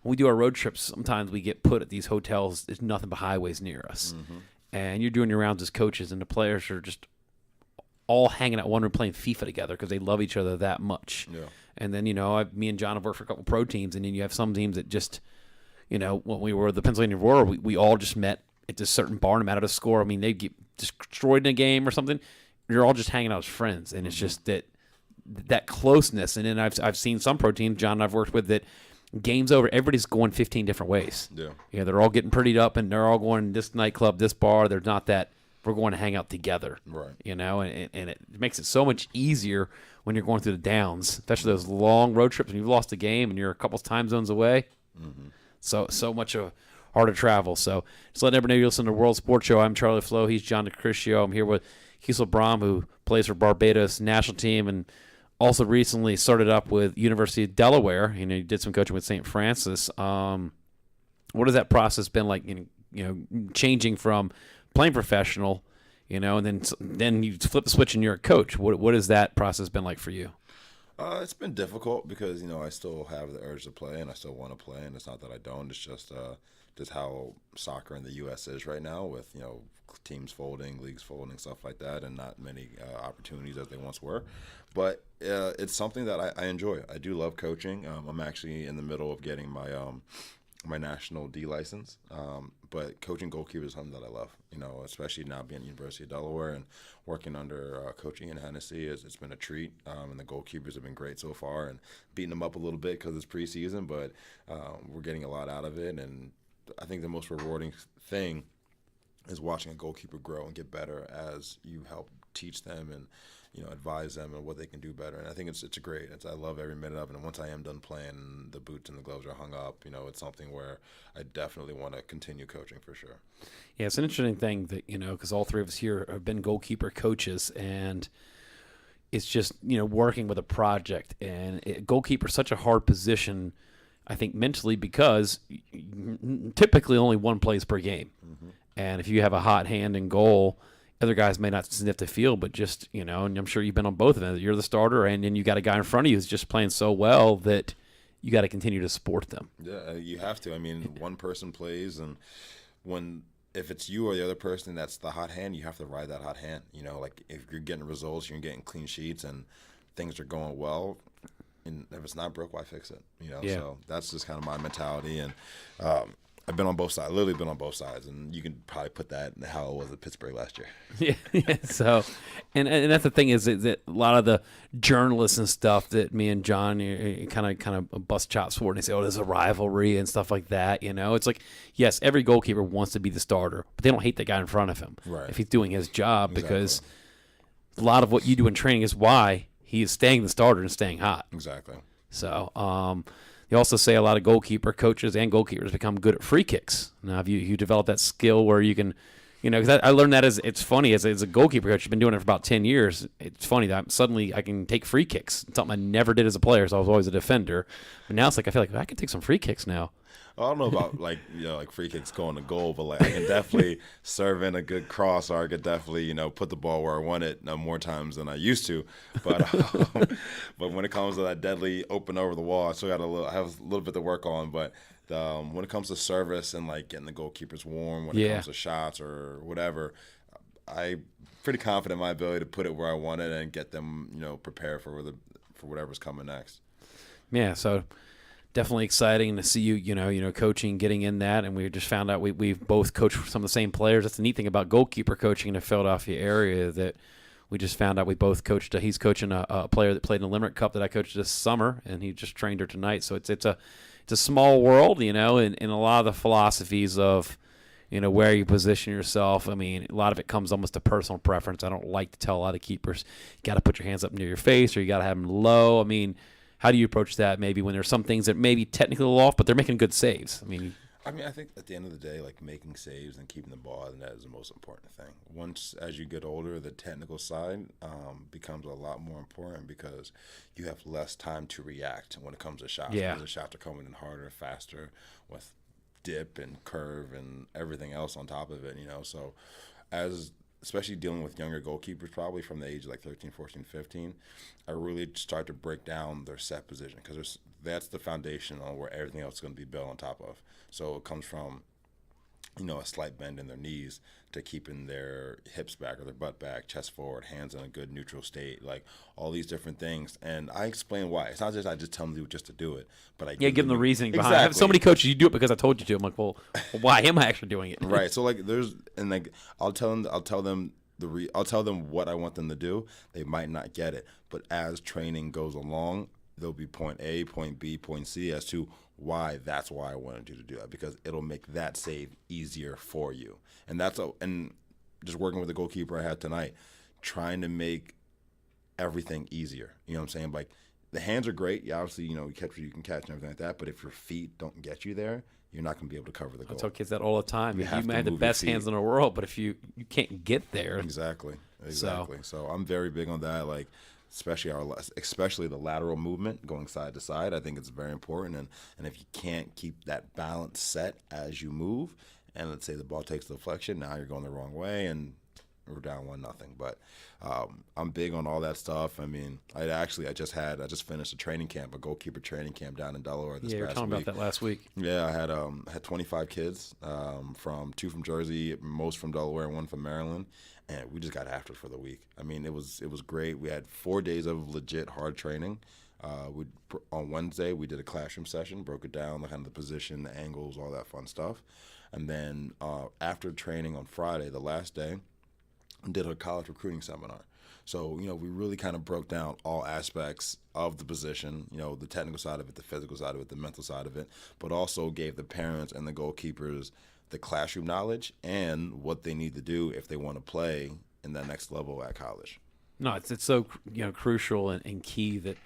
When we do our road trips, sometimes we get put at these hotels. There's nothing but highways near us. Mm-hmm. And you're doing your rounds as coaches, and the players are just all hanging out one room playing FIFA together because they love each other that much. Yeah. And then, me and John have worked for a couple pro teams, and then you have some teams that just, when we were the Pennsylvania Roar, we all just met at this certain bar no matter the score. I mean, they get destroyed in a game or something. You're all just hanging out as friends, and it's just that closeness. And then I've seen some pro teams, John and I've worked with, that – game's over, everybody's going 15 different ways. Yeah. They're all getting prettied up, and they're all going this nightclub, this bar. They're not that we're going to hang out together. Right. And it makes it so much easier when you're going through the downs, especially those long road trips when you've lost a game and you're a couple time zones away. Mm-hmm. So much harder to travel. So just letting everybody know you listen to the World Sports Show. I'm Charlie Flowe. He's John DiCriscio. I'm here with Keasel Broome, who plays for Barbados national team and also recently started up with University of Delaware. He did some coaching with St. Francis. What has that process been like? Changing from playing professional, and then you flip the switch and you're a coach. What has that process been like for you? It's been difficult because I still have the urge to play and I still want to play, and it's not that I don't. It's just how soccer in the U.S. is right now with teams folding, leagues folding, stuff like that, and not many opportunities as they once were. But it's something that I enjoy. I do love coaching. I'm actually in the middle of getting my my national D license. But coaching goalkeepers is something that I love. Especially now being at University of Delaware and working under coaching in Hennessy, it's been a treat. And the goalkeepers have been great so far, and beating them up a little bit because it's preseason, but we're getting a lot out of it. And I think the most rewarding thing is watching a goalkeeper grow and get better as you help teach them and advise them on what they can do better. And I think it's great. I love every minute of it. And once I am done playing, the boots and the gloves are hung up. It's something where I definitely want to continue coaching for sure. Yeah, it's an interesting thing that because all three of us here have been goalkeeper coaches, and it's just working with a project. And goalkeeper is such a hard position, I think, mentally, because typically only one plays per game. Mm-hmm. And if you have a hot hand in goal, other guys may not sniff the field, but just, and I'm sure you've been on both of them. You're the starter, and then you got a guy in front of you who's just playing so well that you got to continue to support them. Yeah, you have to. I mean, one person plays, and if it's you or the other person that's the hot hand, you have to ride that hot hand. Like if you're getting results, you're getting clean sheets, and things are going well, and if it's not broke, why fix it? Yeah. So that's just kind of my mentality, and I've been on both sides, literally been on both sides, and you can probably put that in how it was at Pittsburgh last year. Yeah. So, and that's the thing is that a lot of the journalists and stuff that me and John kind of bust chops for, and they say, "Oh, there's a rivalry and stuff like that." It's like, yes, every goalkeeper wants to be the starter, but they don't hate the guy in front of him if he's doing his job, because a lot of what you do in training is why he is staying the starter and staying hot. Exactly. So, you also say a lot of goalkeeper coaches and goalkeepers become good at free kicks. Now, have you developed that skill where you can, because I learned that it's funny as a goalkeeper coach. I've been doing it for about 10 years. It's funny that suddenly I can take free kicks. It's something I never did as a player, so I was always a defender. But now it's like I feel like I can take some free kicks now. I don't know about like free kicks going to goal, but like I can definitely serve in a good cross, or I could definitely put the ball where I want it more times than I used to. But but when it comes to that deadly open over the wall, I still got I have a little bit to work on. But when it comes to service and like getting the goalkeepers warm, when it comes to shots or whatever, I'm pretty confident in my ability to put it where I want it and get them prepared for whatever's coming next. Yeah. So definitely exciting to see you coaching, getting in that, and we just found out we've both coached some of the same players. That's the neat thing about goalkeeper coaching in the Philadelphia area, that we just found out we both coached. He's coaching a player that played in the Limerick Cup that I coached this summer, and he just trained her tonight. So it's a small world, and a lot of the philosophies of where you position yourself. I mean, a lot of it comes almost to personal preference. I don't like to tell a lot of keepers, you got to put your hands up near your face, or you got to have them low. I mean, how do you approach that maybe when there's some things that may be technically off, but they're making good saves? I think at the end of the day, like, making saves and keeping the ball out of the net is the most important thing. Once, as you get older, the technical side becomes a lot more important, because you have less time to react when it comes to shots. Yeah. Because the shots are coming in harder and faster with dip and curve and everything else on top of it, So especially dealing with younger goalkeepers, probably from the age of like 13, 14, 15, I really start to break down their set position, because that's the foundation on where everything else is going to be built on top of. So it comes from, a slight bend in their knees to keeping their hips back or their butt back, chest forward, hands in a good neutral state, like all these different things. And I explain why. It's not just I just tell them to do it just to do it, but I give them the reasoning behind it. Exactly. I have so many coaches, you do it because I told you to. I'm like, well, why am I actually doing it? Right. So I'll tell them what I want them to do. They might not get it, but as training goes along, there'll be point A, point B, point C as to why that's why I wanted you to do that, because it'll make that save easier for you. And and just working with the goalkeeper I had tonight, trying to make everything easier. You know what I'm saying? Like, the hands are great. You obviously, you catch what you can catch and everything like that, but if your feet don't get you there, you're not going to be able to cover the goal. I tell kids that all the time. You have may to have the move best your feet. hands in the world, but if you can't get there. Exactly. So I'm very big on that, like, especially the lateral movement going side to side. I think it's very important, and if you can't keep that balance set as you move, and let's say the ball takes the deflection, now you're going the wrong way and we're down 1-0. But I'm big on all that stuff. I mean, I just finished a training camp, a goalkeeper training camp down in Delaware this past week. Yeah, you were talking about that last week. Yeah, I had 25 kids, from 2 from Jersey, most from Delaware, and 1 from Maryland, and we just got after it for the week. I mean, it was great. We had 4 days of legit hard training. On Wednesday, we did a classroom session, broke it down, kind of the position, the angles, all that fun stuff. And then after training on Friday, the last day, did a college recruiting seminar. So, we really kind of broke down all aspects of the position, the technical side of it, the physical side of it, the mental side of it, but also gave the parents and the goalkeepers the classroom knowledge and what they need to do if they want to play in that next level at college. No, it's so crucial and key that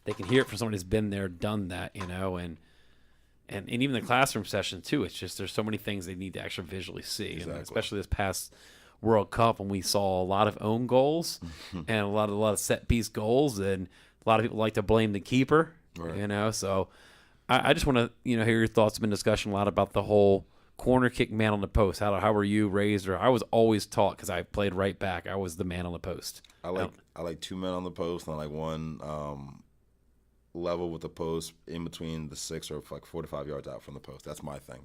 they can hear it from somebody who's been there, done that, and even the classroom session too. It's just there's so many things they need to actually visually see, Exactly. And especially this past World Cup when we saw a lot of own goals and a lot of set piece goals, and a lot of people like to blame the keeper, right. So I just want to hear your thoughts. There's been discussion a lot about the whole corner kick man on the post. How were you raised? Or I was always taught, because I played right back, I was the man on the post. I like 2 men on the post, and I like 1 level with the post in between the 6 or like 4 to 5 yards out from the post. That's my thing.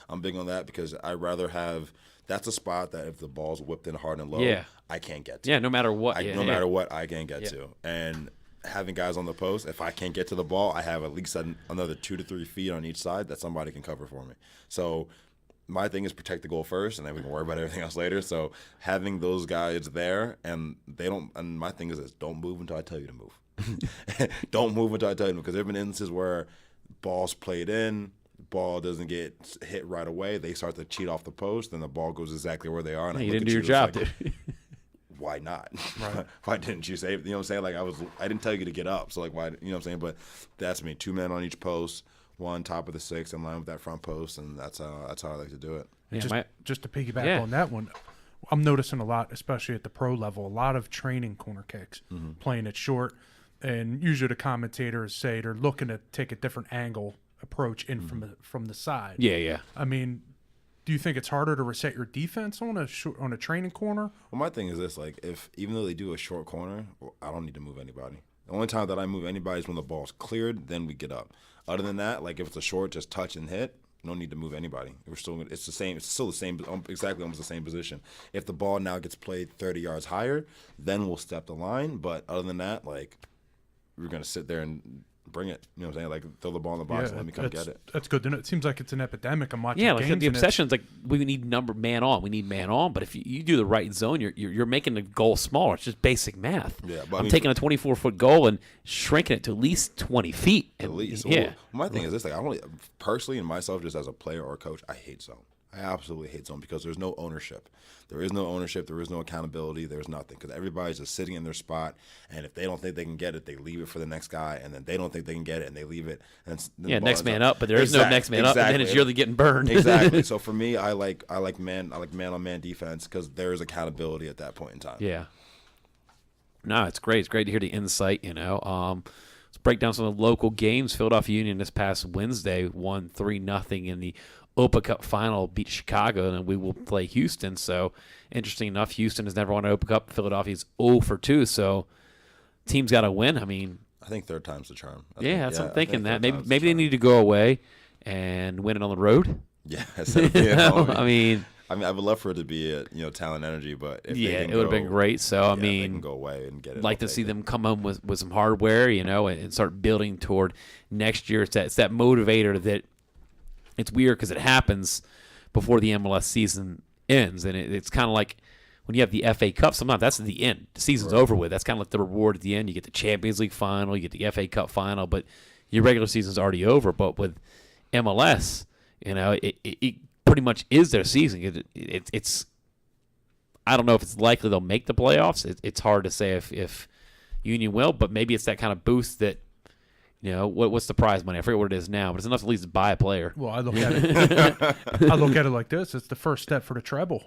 I'm big on that, because I rather have. That's a spot that if the ball's whipped in hard and low, I can't get to. Yeah, no matter what. No matter what, I can't get to. And having guys on the post, if I can't get to the ball, I have at least another 2 to 3 feet on each side that somebody can cover for me. So my thing is protect the goal first, and then we can worry about everything else later. So having those guys there, and my thing is this: don't move until I tell you to move. Don't move until I tell you to move, because there have been instances where balls played in, ball doesn't get hit right away, they start to cheat off the post, and the ball goes exactly where they are. And you didn't do your job, dude. Why not? Right. Why didn't you save? You know what I'm saying? Like, I didn't tell you to get up, so like, why? You know what I'm saying? But that's me. 2 men on each post, 1 top of the 6 in line with that front post, and that's how I like to do it. Yeah, just to piggyback on that one, I'm noticing a lot, especially at the pro level, a lot of training corner kicks, playing it short, and usually the commentators say they're looking to take a different angle approach in from the side. Yeah. I mean, do you think it's harder to reset your defense on a training corner? Well, my thing is this: like, even though they do a short corner, I don't need to move anybody. The only time that I move anybody is when the ball's cleared, then we get up. Other than that, like, if it's a short, just touch and hit, no need to move anybody. It's still the same, exactly almost the same position. If the ball now gets played 30 yards higher, then we'll step the line. But other than that, like, we're gonna sit there and bring it. You know what I'm saying? Like, throw the ball in the box and let me come get it. That's good to know. It seems like it's an epidemic. I'm watching Yeah, like games the obsession is like we need man on. We need man on. But if you do the right zone, you're making the goal smaller. It's just basic math. Yeah, but I'm taking a 24-foot goal and shrinking it to at least 20 feet. At least. Yeah. Well, my thing is this: like, I only personally and myself, just as a player or a coach, I hate zone. I absolutely hate zone because there's no ownership. There is no ownership. There is no accountability. There's nothing because everybody's just sitting in their spot. And if they don't think they can get it, they leave it for the next guy. And then they don't think they can get it, and they leave it. And then next man up. But there is no next man up, and then it's you're getting burned. Exactly. So for me, I like man on man defense because there is accountability at that point in time. Yeah. No, it's great. It's great to hear the insight. Let's break down some of the local games. Philadelphia Union this past Wednesday won 3-0 in the Opa Cup final, beat Chicago, and we will play Houston. So, interesting enough, Houston has never won an Opa Cup. Philadelphia's 0-2, so team's got to win. I mean, I think third time's the charm. I'm thinking that. Maybe they need to go away and win it on the road. Yeah, I mean, I would love for it to be at Talent Energy, but if it would have been great. So they can go away and get it. Like to see them come home with some hardware, and start building toward next year. It's that motivator that. It's weird because it happens before the MLS season ends, and it's kind of like when you have the FA Cup. Sometimes that's the end. The season's over with. That's kind of like the reward at the end. You get the Champions League final, you get the FA Cup final, but your regular season's already over. But with MLS, it pretty much is their season. It's I don't know if it's likely they'll make the playoffs. It's hard to say if Union will, but maybe it's that kind of boost that. What's the prize money? I forget what it is now, but it's enough to at least buy a player. Well, I look at it like this: it's the first step for the treble.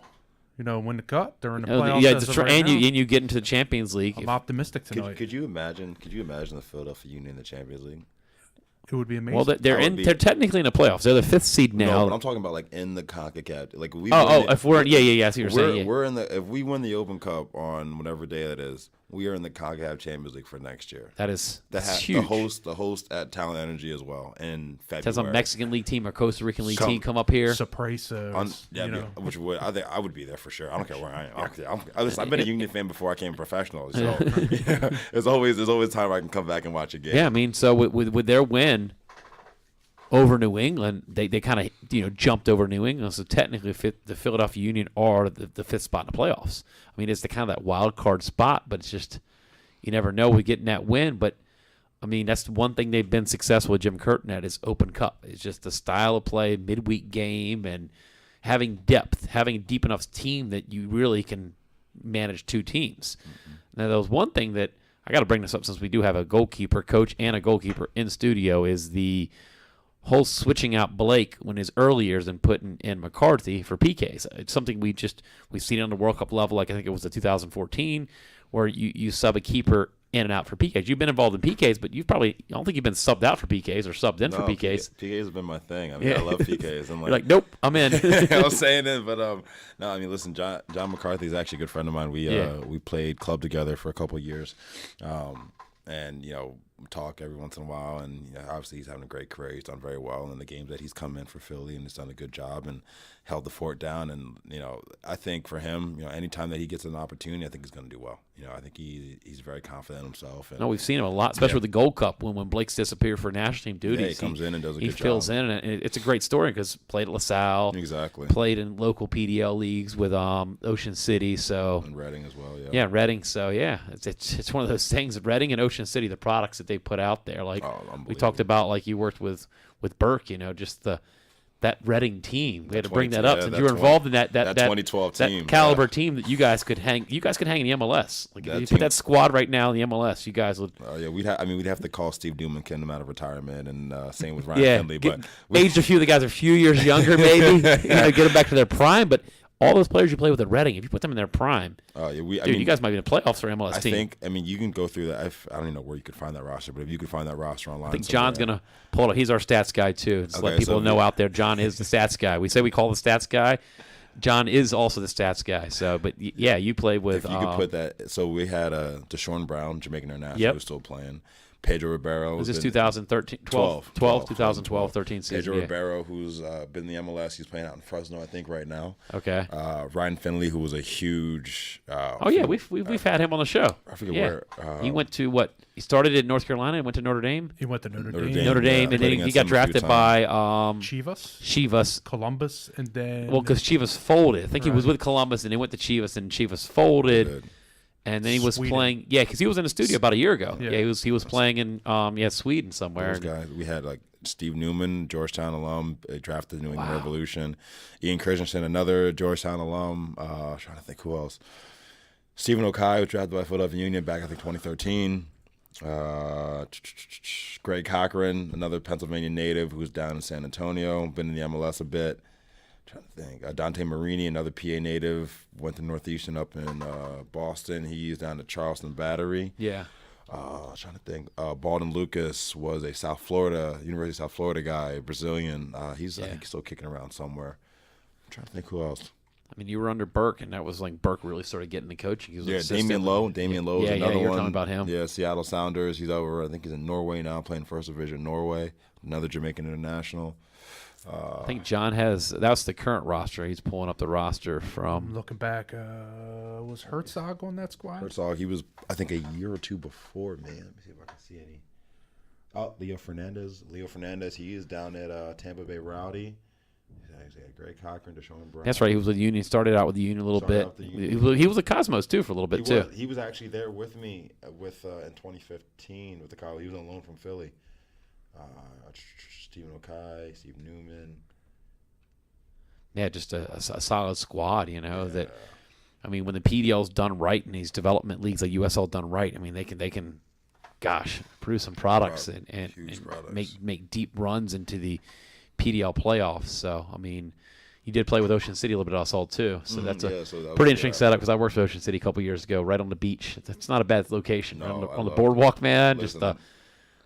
Win the cup, they're in the playoffs. And you get into the Champions League. I'm optimistic tonight. Could you imagine the Philadelphia Union in the Champions League? It would be amazing. Well, they're technically in the playoffs. They're the 5th seed now. No, but I'm talking about like in the CONCACAF. Like if we're I see what you're saying. Yeah. We're in the if we win the Open Cup on whatever day that is, we are in the CONCACAF Champions League for next year. That's huge. The host at Talent Energy as well in February. Has a Mexican League team or Costa Rican League team come up here? Sorpresas. Which would I would be there for sure. I don't care where I am. I've been a Union fan before I came professional, so there's always time where I can come back and watch a game. Yeah, I mean, so with their win over New England, they kind of jumped over New England. So technically, the Philadelphia Union are the 5th spot in the playoffs. I mean, it's the kind of that wild card spot, but it's just you never know with getting that win. But I mean, that's one thing they've been successful with Jim Curtin at is Open Cup. It's just the style of play, midweek game, and having depth, having a deep enough team that you really can manage 2 teams. Mm-hmm. Now, there was one thing that I got to bring this up since we do have a goalkeeper coach and a goalkeeper in studio is the whole switching out Blake when his early years and putting in McCarthy for PKs. It's something we've seen on the World Cup level, like I think it was the 2014, where you sub a keeper in and out for PKs. You've been involved in PKs, but I don't think you've been subbed out for PKs or subbed in for PKs. PKs have been my thing. I mean, I love PKs. You're like, nope, I'm in. I was saying it, but no, I mean, listen, John McCarthy is actually a good friend of mine. We played club together for a couple of years, and talk every once in a while, and obviously he's having a great career. He's done very well in the games that he's come in for Philly, and he's done a good job and held the fort down. And I think for him, anytime that he gets an opportunity, I think he's going to do well. I think he's very confident in himself. And, we've seen him a lot, especially with the Gold Cup when Blake's disappeared for national team duties. Yeah, he comes in and does a good job. He fills in, and it's a great story because played at LaSalle, exactly. Played in local PDL leagues with Ocean City, and Reading as well. Yeah, Reading. So it's one of those things. Reading and Ocean City, the products that they put out there, like we talked about, like you worked with Burke, just that Reading team. We had to bring that up since you were involved in that 2012 team, that caliber team that you guys could hang. You guys could hang in the MLS. Like if you put that squad right now in the MLS, you guys would. We'd have to call Steve Newman, get him out of retirement, and same with Ryan Finley. But aged a few of the guys are a few years younger, maybe. Get them back to their prime, but. All those players you play with at Reading, if you put them in their prime, you guys might be in the playoffs for MLS team. You can go through that. I don't even know where you could find that roster, but if you could find that roster online. I think John's going to pull it. He's our stats guy, too. Just let people know out there, John is the stats guy. We say we call the stats guy. John is also the stats guy. So, but you played with. If you could put that. So we had Deshaun Brown, Jamaican international, who's still playing. Pedro Ribeiro. Was this 2013, 2012, 13 season? Pedro Ribeiro, who's been in the MLS. He's playing out in Fresno, I think, right now. Okay. Ryan Finley, who was a huge. We've had him on the show. I forget where. He went to what? He started at North Carolina and went to Notre Dame. He went to Notre Dame, and then he got drafted by Chivas, Columbus, and then because Chivas folded. I think he was with Columbus, and he went to Chivas, and Chivas folded. And then he was playing, because he was in the studio about a year ago. Yeah, he was playing in Sweden somewhere. Those guys, we had like Steve Newman, Georgetown alum, drafted the New England Revolution. Ian Christensen, another Georgetown alum. Trying to think who else. Stephen Okai was drafted by Philadelphia Union back, I think, 2013. Greg Cochran, another Pennsylvania native who's down in San Antonio, been in the MLS a bit. Trying to think. Dante Marini, another PA native, went to Northeastern up in Boston. He's down at Charleston Battery. Yeah. Trying to think. Baldwin Lucas was a University of South Florida guy, Brazilian. I think he's still kicking around somewhere. I'm trying to think who else. I mean, you were under Burke, and that was like Burke really started getting the coaching. He was Damian Lowe. Damian Lowe is another one. You're talking about him. Yeah, Seattle Sounders. He's over. I think he's in Norway now, playing First Division Norway. Another Jamaican international. I think John that's the current roster. He's pulling up the roster from. Looking back, was Herzog on that squad? Herzog, he was, I think, a year or two before me. Let me see if I can see any. Leo Fernandez, he is down at Tampa Bay Rowdy. He's got Greg Cochran, Deshaun Brown. That's right. He was with the Union. Started out with the Union a little bit. He was a Cosmos too for a little bit too. He was actually there with me in 2015 with the college. He was on loan from Philly. Stephen Okai, Steve Newman. Yeah, just a solid squad, that I mean, when the PDL's done right in these development leagues like USL done right, I mean they can produce some products and make deep runs into the PDL playoffs. So, I mean, you did play with Ocean City a little bit, I saw too. So that's a pretty interesting setup because I worked with Ocean City a couple years ago, right on the beach. It's not a bad location, on the boardwalk, man. Listen, just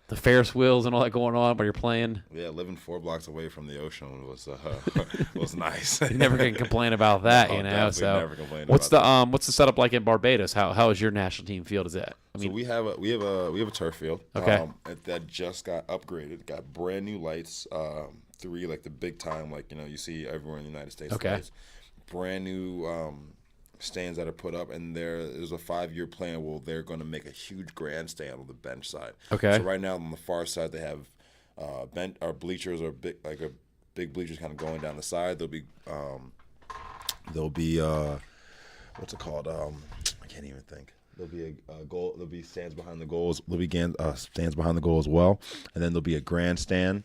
the Ferris wheels and all that going on while you're playing. Yeah, living 4 blocks away from the ocean was nice. You never can complain about that, So, never complain what's the setup like in Barbados? How is your national team field? Is that? I mean, so we have a turf field. Okay. That just got upgraded. Got brand new lights. 3 like the big time, like you see everywhere in the United States. Okay. Lights. Brand new stands that are put up, and there's a 5-year plan where they're going to make a huge grandstand on the bench side. Okay. So right now on the far side they have bleachers or big bleachers kind of going down the side. There'll be what's it called? I can't even think. There'll be a goal. There'll be stands behind the goals. There'll be stands behind the goal as well, and then there'll be a grandstand.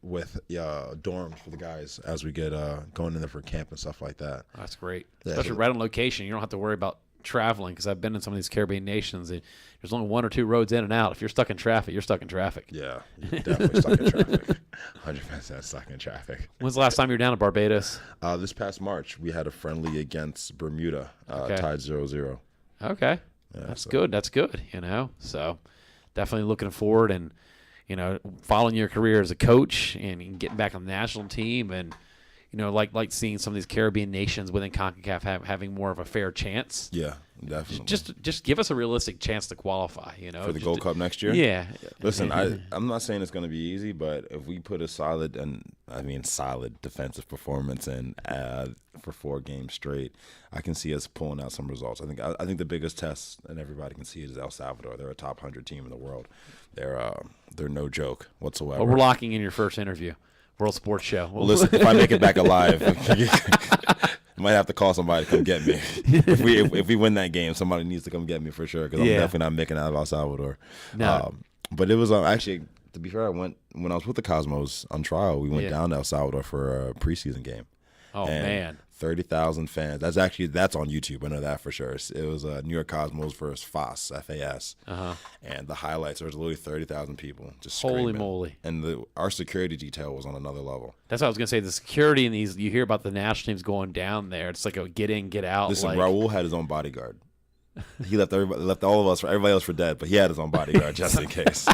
With dorms for the guys as we get going in there for camp and stuff like that. That's great, especially right on location. You don't have to worry about traveling because I've been in some of these Caribbean nations. And there's only 1 or 2 roads in and out. If you're stuck in traffic, you're stuck in traffic. Yeah, you're definitely stuck in traffic. 100% stuck in traffic. When's the last time you were down in Barbados? This past March, we had a friendly against Bermuda, tied 0-0. Okay, yeah, good. That's good. So definitely looking forward and. Following your career as a coach and getting back on the national team and, like seeing some of these Caribbean nations within CONCACAF having more of a fair chance. Yeah, definitely. Just give us a realistic chance to qualify, For the Gold Cup next year? Yeah. Listen, I'm not saying it's going to be easy, but if we put a solid defensive performance in for 4 games straight, I can see us pulling out some results. I think the biggest test, and everybody can see it, is El Salvador. They're a top 100 team in the world. They're no joke whatsoever. Well, we're locking in your first interview, World Sports Show. Well, listen, if I make it back alive, I might have to call somebody to come get me. If we win that game, somebody needs to come get me for sure because I'm definitely not making out of El Salvador. No. But it was actually, to be fair, when I was with the Cosmos on trial, we went down to El Salvador for a preseason game. Oh, man. 30,000 fans. That's on YouTube. I know that for sure. It was New York Cosmos versus FAS, F-A-S. And the highlights, there was literally 30,000 people just screaming. Holy moly. And our security detail was on another level. That's what I was going to say. The security in these, you hear about the national teams going down there. It's like a get in, get out. Listen, Raul had his own bodyguard. He left everybody else for dead, but he had his own bodyguard just in case.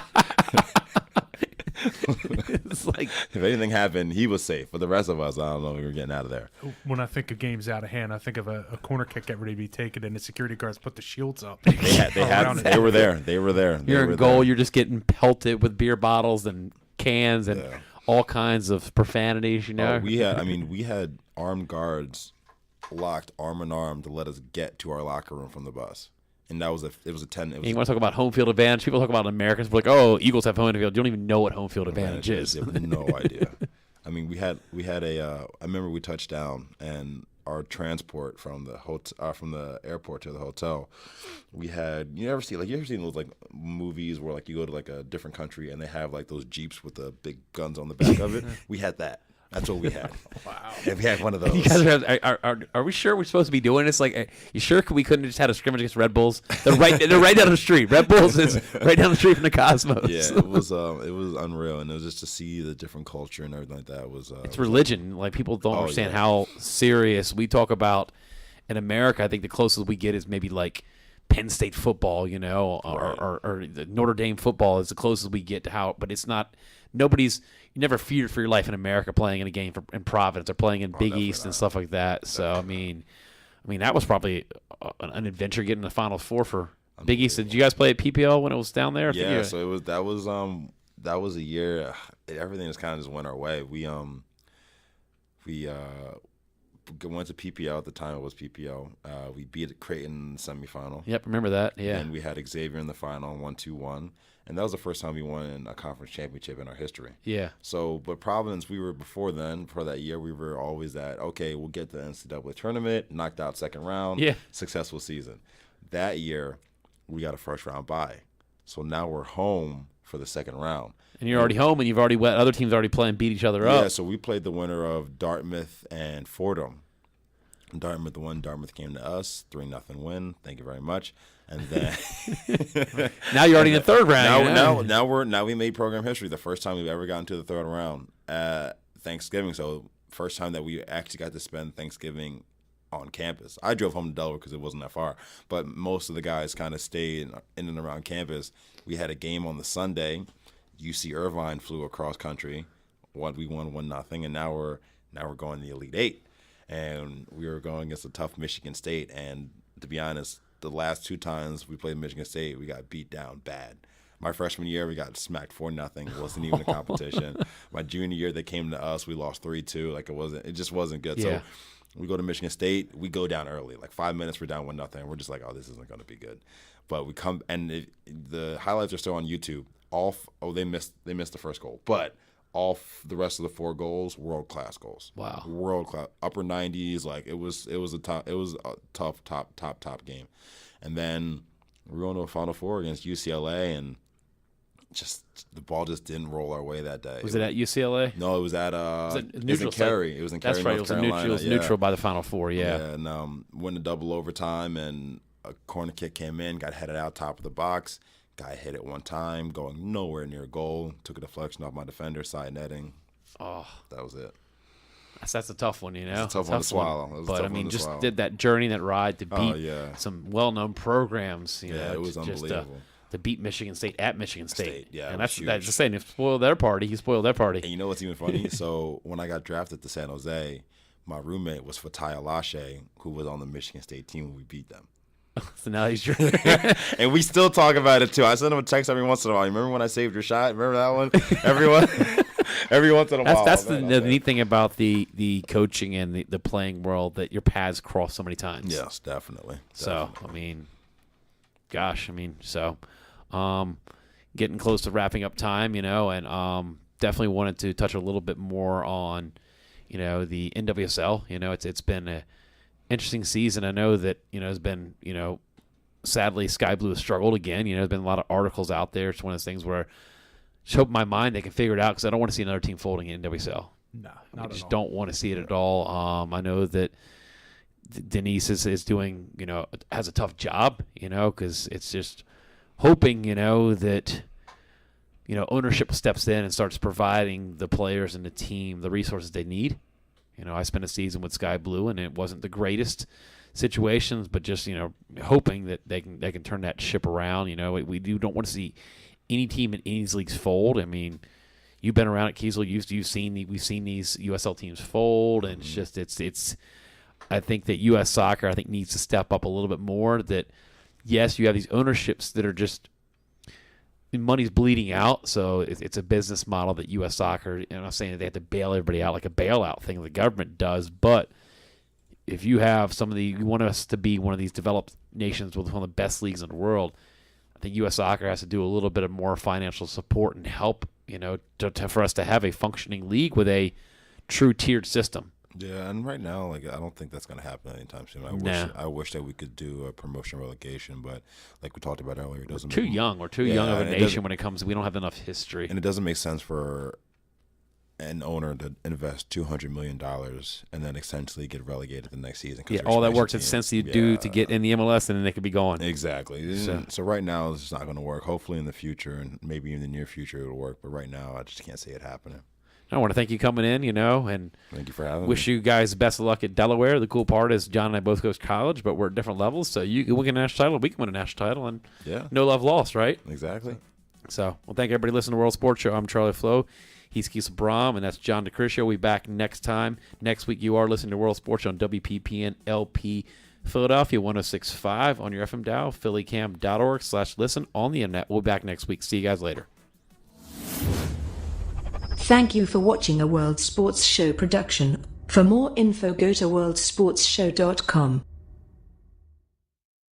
If anything happened, he was safe. But the rest of us, I don't know, we were getting out of there. When I think of games out of hand, I think of a corner kick getting ready to be taken, and the security guards put the shields up. They were there. They were there. You're in goal. You're just getting pelted with beer bottles and cans and all kinds of profanities. You know, we had armed guards locked arm in arm to let us get to our locker room from the bus. And it was a 10. You want to talk about home field advantage? People talk about Americans, like, oh, Eagles have home field. You don't even know what home field advantage is. They have no idea. I mean, we had I remember we touched down, and our transport from the airport to the hotel, we had, you ever seen those like movies where like you go to like a different country and they have like those Jeeps with the big guns on the back of it? We had that. That's what we had. Wow. And we had one of those. You guys are we sure we're supposed to be doing this? Like, you sure we couldn't have just had a scrimmage against Red Bulls? They're right down the street. Red Bulls is right down the street from the Cosmos. Yeah, it was unreal, and it was just to see the different culture and everything like that was. It's religion. Like, people don't understand how serious we talk about in America. I think the closest we get is maybe like Penn State football, you know, or the Notre Dame football is the closest we get to how. But it's not. You never feared for your life in America playing in a game in Providence or playing in Big East and stuff like that. So I mean, that was probably an adventure getting the Final Four for Big East. Did you guys play at PPL when it was down there? Yeah, so that was a year. Everything just kind of just went our way. We went to PPL at the time. It was PPL. We beat Creighton in the semifinal. Yep, remember that. Yeah, and we had Xavier in the final, 1-2-1. And that was the first time we won a conference championship in our history. Yeah. So, but Providence, before that year, we were always we'll get to the NCAA tournament, knocked out second round, successful season. That year, we got a first round bye. So now we're home for the second round. And you're already home, and other teams already playing, beat each other up. Yeah, so we played the winner of Dartmouth and Fordham. Dartmouth won. Dartmouth came to us, 3-0 win. Thank you very much. And then now you're already in the third round. Now we made program history. The first time we've ever gotten to the third round at Thanksgiving. So first time that we actually got to spend Thanksgiving on campus. I drove home to Delaware because it wasn't that far, but most of the guys kind of stayed in and around campus. We had a game on the Sunday. UC Irvine flew across country. We won 1-0, and now we're going to the Elite Eight. And we were going against a tough Michigan State. And to be honest, the last two times we played Michigan State, we got beat down bad. My freshman year, we got smacked 4-0. It wasn't even a competition. My junior year, they came to us. We lost 3-2. It just wasn't good. Yeah. So we go to Michigan State. We go down early. Like 5 minutes, we're down 1-0. We're just like, oh, this isn't going to be good. But we come, and the highlights are still on YouTube. They missed the first goal, but the rest of the 4 goals, world-class goals. Wow. World-class, upper 90s. Like it was a tough top game. And then we're going to a Final Four against UCLA, and just the ball just didn't roll our way that day. Was it at UCLA? No, it was at it was in Cary. It was in Cary, That's right. North It was Carolina. neutral by the Final Four. Yeah. And went to double overtime, and a corner kick came in, got headed out top of the box. Guy hit it one time, going nowhere near goal. Took a deflection off my defender, side netting. Oh, that was it. That's a tough one, you know. It's a tough one to swallow. But I mean, did that journey, that ride to beat some well-known programs. You know, it was unbelievable. To beat Michigan State at Michigan State. Yeah, and that's the saying. If spoiled their party, he spoiled their party. And you know what's even funny? So when I got drafted to San Jose, my roommate was Fatai Alashe, who was on the Michigan State team when we beat them. So now he's and we still talk about it too. I send him a text every once in a while. You remember when I saved your shot? Remember that one? Every once in a while. That's the neat thing about the coaching and the playing world, that your paths cross so many times. Yes, definitely. So I mean, gosh, so getting close to wrapping up time, you know, and definitely wanted to touch a little bit more on, you know, the NWSL. You know, it's been a interesting season. I know that, you know, has been, you know, sadly Sky Blue has struggled again. You know, there's been a lot of articles out there. It's one of those things where I just hope in my mind they can figure it out, because I don't want to see another team folding in NWSL. No, I just don't want to see it at all. I know that Denise is doing, you know, has a tough job, you know, because it's just hoping, you know, that, you know, ownership steps in and starts providing the players and the team the resources they need. You know, I spent a season with Sky Blue, and it wasn't the greatest situations, but just, you know, hoping that they can turn that ship around. You know, we don't want to see any team in any of these leagues fold. I mean, you've been around at Keasel. We've seen these USL teams fold, and it's. I think that U.S. Soccer needs to step up a little bit more. That yes, you have these ownerships that are just money's bleeding out, so it's a business model that U.S. Soccer. And I'm not saying that they have to bail everybody out like a bailout thing the government does, but if you have you want us to be one of these developed nations with one of the best leagues in the world, I think U.S. Soccer has to do a little bit of more financial support and help, for us to have a functioning league with a true tiered system. Yeah, and right now, I don't think that's going to happen anytime soon. I wish that we could do a promotion relegation, but like we talked about earlier, it doesn't. We're too young of a nation when it comes. We don't have enough history, and it doesn't make sense for an owner to invest $200 million and then essentially get relegated the next season. Yeah, all that work that essentially do to get in the MLS, and then they could be gone. Exactly. So right now, it's not going to work. Hopefully, in the future, and maybe in the near future, it'll work. But right now, I just can't see it happening. I want to thank you coming in, and thank you for having me. Wish you guys best of luck at Delaware. The cool part is John and I both go to college, but we're at different levels. So you can win a national title, we can win a national title, and no love lost, right? Exactly. So, thank everybody listening to World Sports Show. I'm Charlie Flowe. He's Keasel Broome, and that's John DiCriscio. We'll be back next time. Next week, you are listening to World Sports Show on WPPN LP Philadelphia 106.5 on your FM dial, phillycam.org/listen on the internet. We'll be back next week. See you guys later. Thank you for watching a World Sports Show production. For more info, go to worldsportsshow.com.